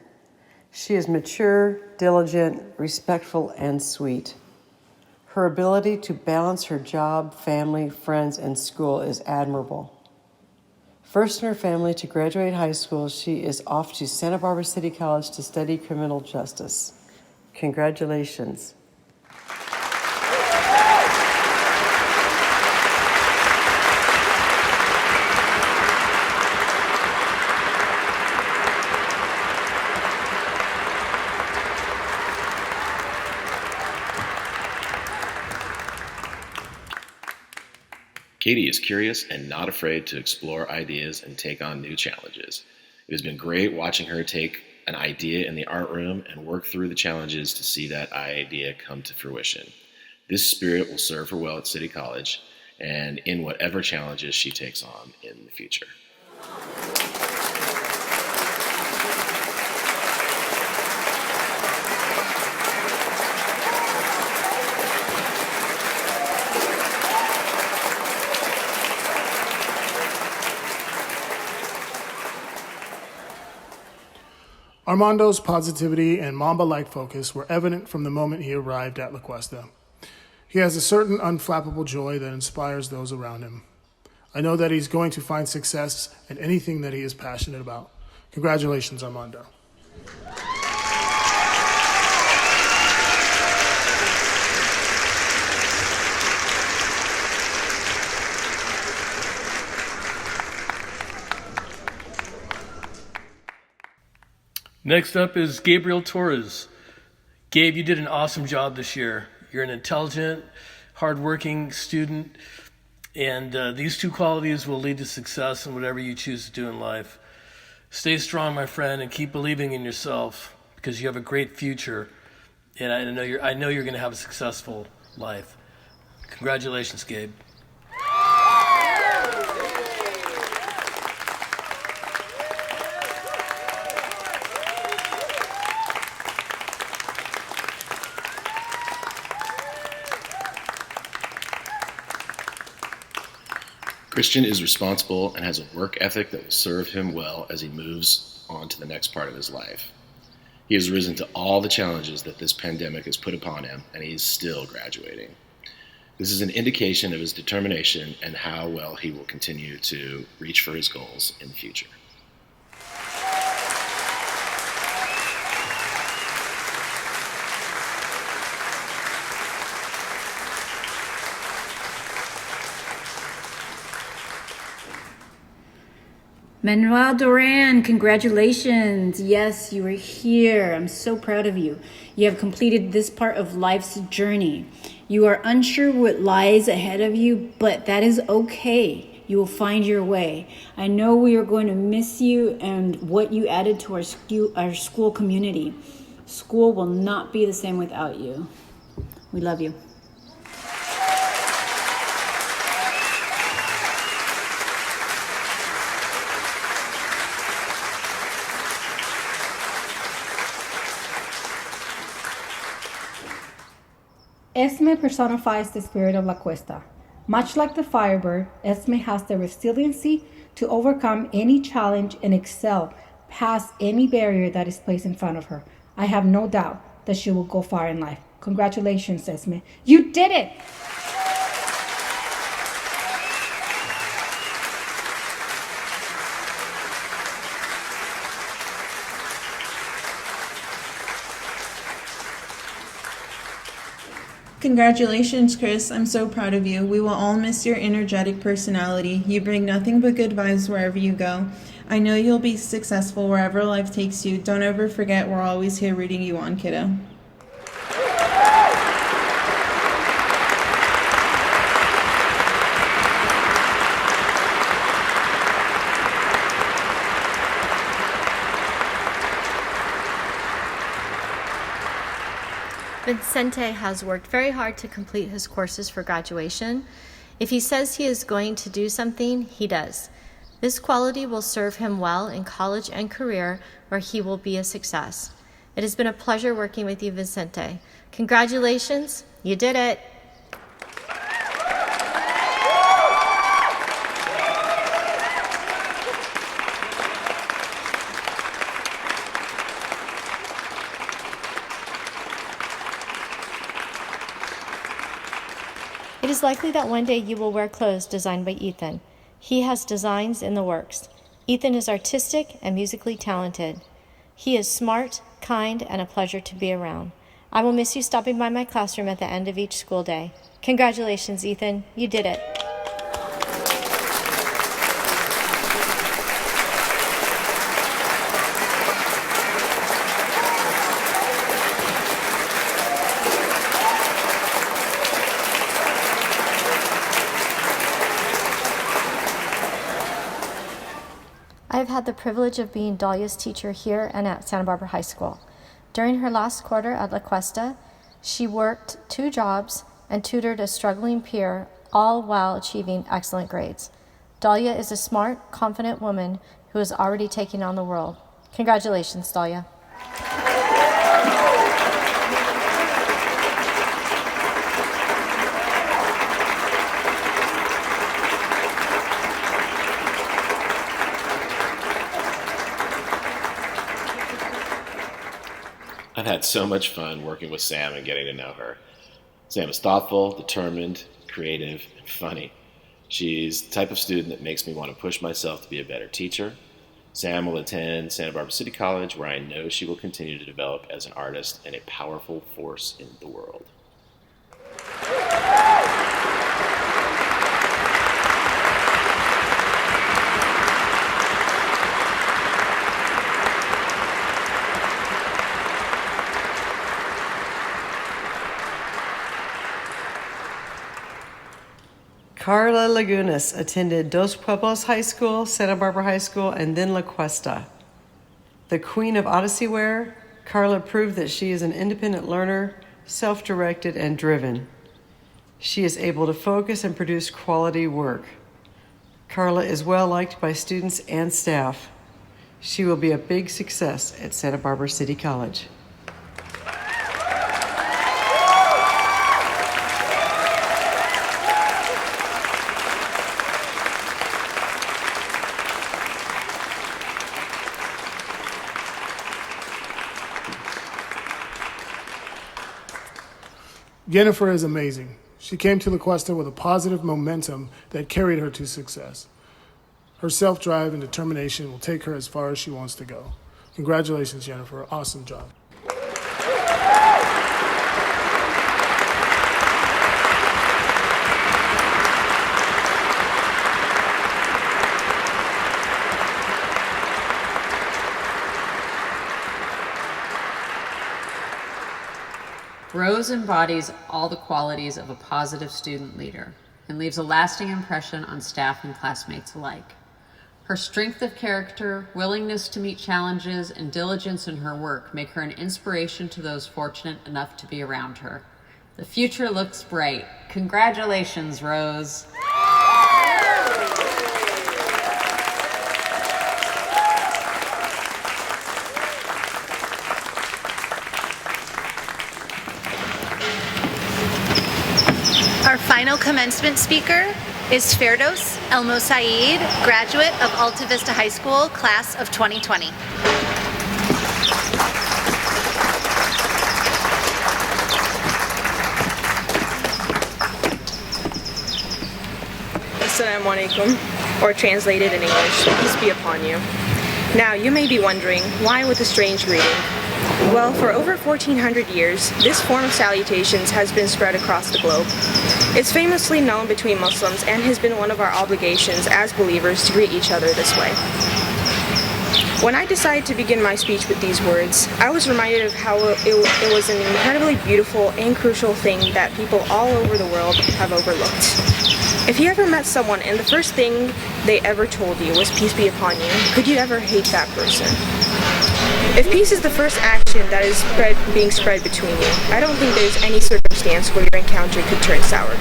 She is mature, diligent, respectful, and sweet. Her ability to balance her job, family, friends, and school is admirable. First in her family to graduate high school, she is off to Santa Barbara City College to study criminal justice. Congratulations. Katie is curious and not afraid to explore ideas and take on new challenges. It has been great watching her take an idea in the art room and work through the challenges to see that idea come to fruition. This spirit will serve her well at City College and in whatever challenges she takes on in the future. Armando's positivity and Mamba-like focus were evident from the moment he arrived at La Cuesta. He has a certain unflappable joy that inspires those around him. I know that he's going to find success in anything that he is passionate about. Congratulations, Armando. Next up is Gabriel Torres. Gabe, you did an awesome job this year. You're an intelligent, hardworking student, and these two qualities will lead to success in whatever you choose to do in life. Stay strong, my friend, and keep believing in yourself because you have a great future, and I know you're going to have a successful life. Congratulations, Gabe. Christian is responsible and has a work ethic that will serve him well as he moves on to the next part of his life. He has risen to all the challenges that this pandemic has put upon him, and he is still graduating. This is an indication of his determination and how well he will continue to reach for his goals in the future. Manuel Duran, congratulations. Yes, you are here. I'm so proud of you. You have completed this part of life's journey. You are unsure what lies ahead of you, but that is okay. You will find your way. I know we are going to miss you and what you added to our school community. School will not be the same without you. We love you. Esme personifies the spirit of La Cuesta. Much like the Firebird, Esme has the resiliency to overcome any challenge and excel past any barrier that is placed in front of her. I have no doubt that she will go far in life. Congratulations, Esme. You did it! Congratulations, Chris. I'm so proud of you. We will all miss your energetic personality. You bring nothing but good vibes wherever you go. I know you'll be successful wherever life takes you. Don't ever forget we're always here rooting you on, kiddo. Vicente has worked very hard to complete his courses for graduation. If he says he is going to do something, he does. This quality will serve him well in college and career, where he will be a success. It has been a pleasure working with you, Vicente. Congratulations, you did it. It is likely that one day you will wear clothes designed by Ethan. He has designs in the works. Ethan is artistic and musically talented. He is smart, kind, and a pleasure to be around. I will miss you stopping by my classroom at the end of each school day. Congratulations, Ethan. You did it. I have had the privilege of being Dahlia's teacher here and at Santa Barbara High School. During her last quarter at La Cuesta, she worked 2 jobs and tutored a struggling peer, all while achieving excellent grades. Dahlia is a smart, confident woman who is already taking on the world. Congratulations, Dahlia. I've had so much fun working with Sam and getting to know her. Sam is thoughtful, determined, creative, and funny. She's the type of student that makes me want to push myself to be a better teacher. Sam will attend Santa Barbara City College, where I know she will continue to develop as an artist and a powerful force in the world. Carla Lagunas attended Dos Pueblos High School, Santa Barbara High School, and then La Cuesta. The queen of Odyssey wear, Carla proved that she is an independent learner, self-directed, and driven. She is able to focus and produce quality work. Carla is well liked by students and staff. She will be a big success at Santa Barbara City College. Jennifer is amazing. She came to La Cuesta with a positive momentum that carried her to success. Her self-drive and determination will take her as far as she wants to go. Congratulations, Jennifer. Awesome job. Rose embodies all the qualities of a positive student leader and leaves a lasting impression on staff and classmates alike. Her strength of character, willingness to meet challenges, and diligence in her work make her an inspiration to those fortunate enough to be around her. The future looks bright. Congratulations, Rose. commencement speaker is Ferdos El Mosaid, graduate of Alta Vista High School, class of 2020. Assalamu alaikum, or translated in English, peace be upon you. Now, you may be wondering, why with the strange greeting? Well, for over 1400 years, this form of salutations has been spread across the globe. It's famously known between Muslims and has been one of our obligations as believers to greet each other this way. When I decided to begin my speech with these words, I was reminded of how it was an incredibly beautiful and crucial thing that people all over the world have overlooked. If you ever met someone and the first thing they ever told you was peace be upon you, could you ever hate that person? If peace is the first action that is being spread between you, I don't think there's any circumstance where your encounter could turn sour.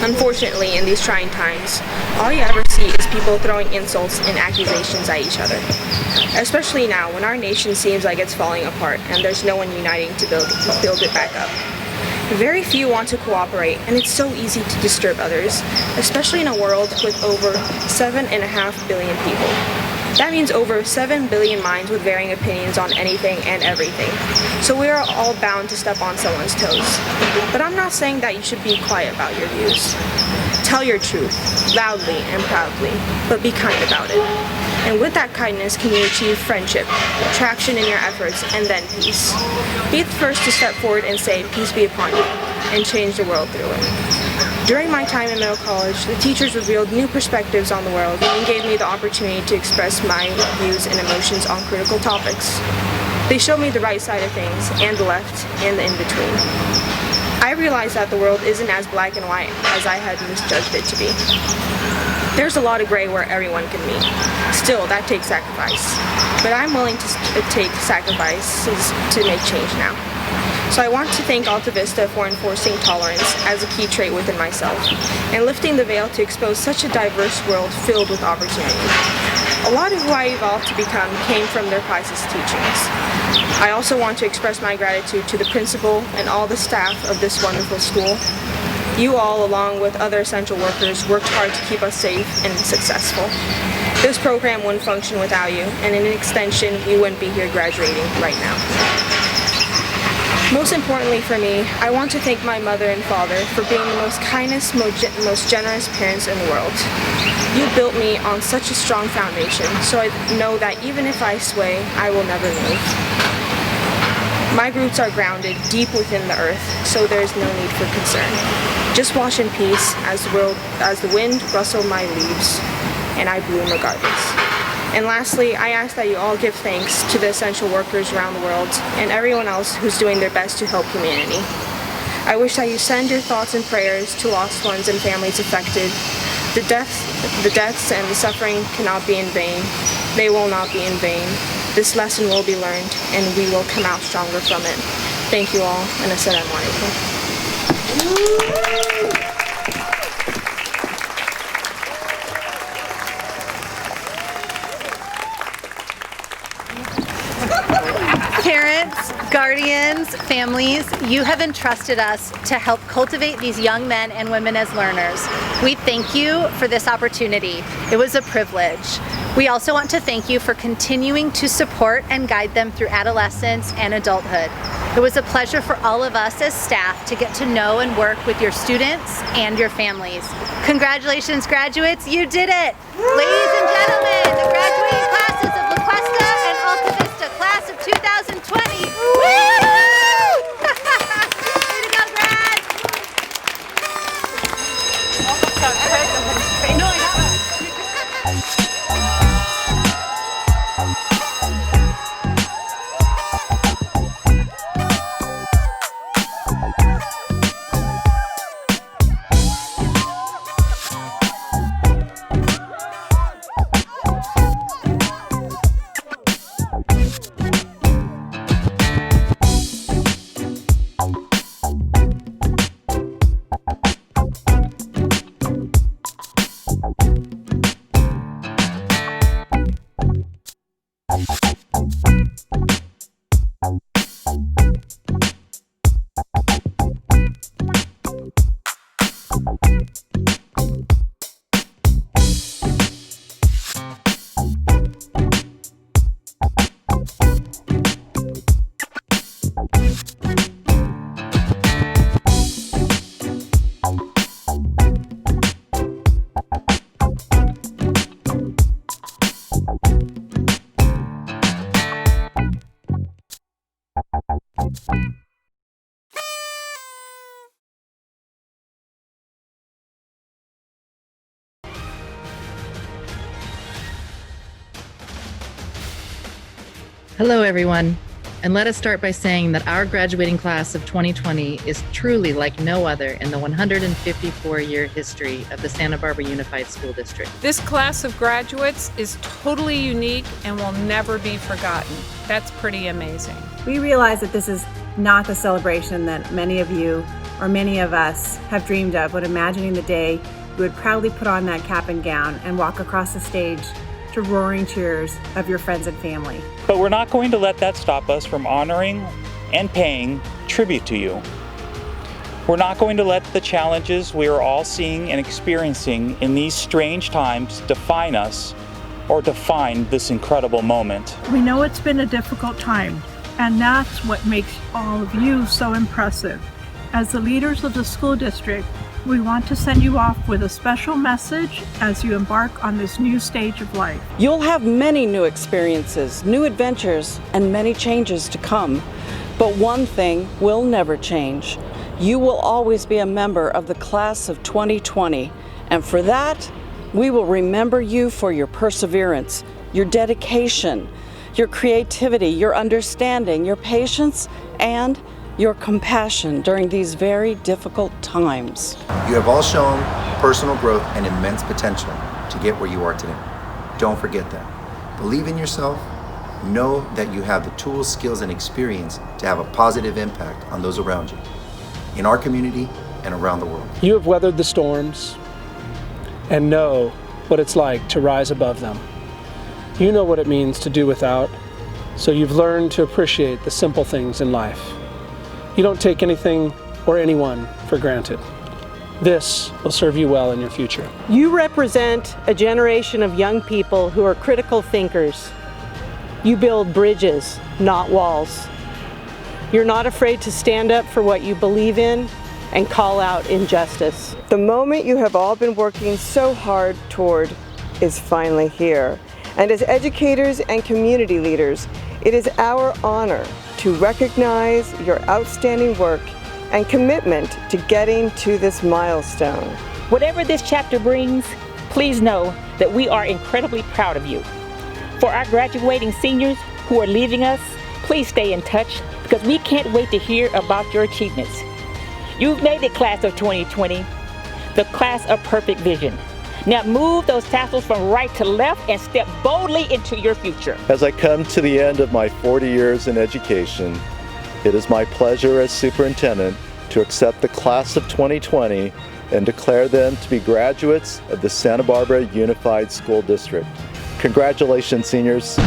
Unfortunately, in these trying times, all you ever see is people throwing insults and accusations at each other. Especially now, when our nation seems like it's falling apart and there's no one uniting to build it back up. Very few want to cooperate, and it's so easy to disturb others, especially in a world with over 7.5 billion people. That means over 7 billion minds with varying opinions on anything and everything. So we are all bound to step on someone's toes. But I'm not saying that you should be quiet about your views. Tell your truth, loudly and proudly, but be kind about it. And with that kindness can you achieve friendship, traction in your efforts, and then peace. Be the first to step forward and say, peace be upon you, and change the world through it. During my time in middle college, the teachers revealed new perspectives on the world and gave me the opportunity to express my views and emotions on critical topics. They showed me the right side of things, and the left, and the in-between. I realized that the world isn't as black and white as I had misjudged it to be. There's a lot of gray where everyone can meet. Still, that takes sacrifice. But I'm willing to take sacrifices to make change now. So I want to thank Alta Vista for enforcing tolerance as a key trait within myself, and lifting the veil to expose such a diverse world filled with opportunity. A lot of who I evolved to become came from their Pisces teachings. I also want to express my gratitude to the principal and all the staff of this wonderful school. You all, along with other essential workers, worked hard to keep us safe and successful. This program wouldn't function without you, and in an extension, we wouldn't be here graduating right now. Most importantly for me, I want to thank my mother and father for being the most kindest, most generous parents in the world. You built me on such a strong foundation, so I know that even if I sway, I will never move. My roots are grounded deep within the earth, so there is no need for concern. Just watch in peace as the wind rustled my leaves, and I bloom regardless. And lastly, I ask that you all give thanks to the essential workers around the world and everyone else who's doing their best to help humanity. I wish that you send your thoughts and prayers to lost ones and families affected. The deaths and the suffering cannot be in vain. They will not be in vain. This lesson will be learned, and we will come out stronger from it. Thank you all, and assalamu alaikum. Parents, guardians, families, you have entrusted us to help cultivate these young men and women as learners. We thank you for this opportunity. It was a privilege. We also want to thank you for continuing to support and guide them through adolescence and adulthood. It was a pleasure for all of us as staff to get to know and work with your students and your families. Congratulations, graduates, you did it! Ladies and gentlemen, the graduating classes of Cuesta and Alta Vista, class of 2020. Woo! Way to go, grads! Hello, everyone. And let us start by saying that our graduating class of 2020 is truly like no other in the 154-year history of the Santa Barbara Unified School District. This class of graduates is totally unique and will never be forgotten. That's pretty amazing. We realize that this is not the celebration that many of you or many of us have dreamed of when imagining the day you would proudly put on that cap and gown and walk across the stage to roaring cheers of your friends and family. But we're not going to let that stop us from honoring and paying tribute to you. We're not going to let the challenges we are all seeing and experiencing in these strange times define us or define this incredible moment. We know it's been a difficult time, and that's what makes all of you so impressive. As the leaders of the school district, we want to send you off with a special message as you embark on this new stage of life. You'll have many new experiences, new adventures, and many changes to come. But one thing will never change. You will always be a member of the class of 2020. And for that, we will remember you for your perseverance, your dedication, your creativity, your understanding, your patience, and your compassion during these very difficult times. You have all shown personal growth and immense potential to get where you are today. Don't forget that. Believe in yourself. Know that you have the tools, skills, and experience to have a positive impact on those around you, in our community and around the world. You have weathered the storms and know what it's like to rise above them. You know what it means to do without, so you've learned to appreciate the simple things in life. You don't take anything or anyone for granted. This will serve you well in your future. You represent a generation of young people who are critical thinkers. You build bridges, not walls. You're not afraid to stand up for what you believe in and call out injustice. The moment you have all been working so hard toward is finally here. And as educators and community leaders, it is our honor to recognize your outstanding work and commitment to getting to this milestone. Whatever this chapter brings, please know that we are incredibly proud of you. For our graduating seniors who are leaving us, please stay in touch because we can't wait to hear about your achievements. You've made it, class of 2020, the class of perfect vision. Now move those tassels from right to left and step boldly into your future. As I come to the end of my 40 years in education, it is my pleasure as superintendent to accept the class of 2020 and declare them to be graduates of the Santa Barbara Unified School District. Congratulations, seniors.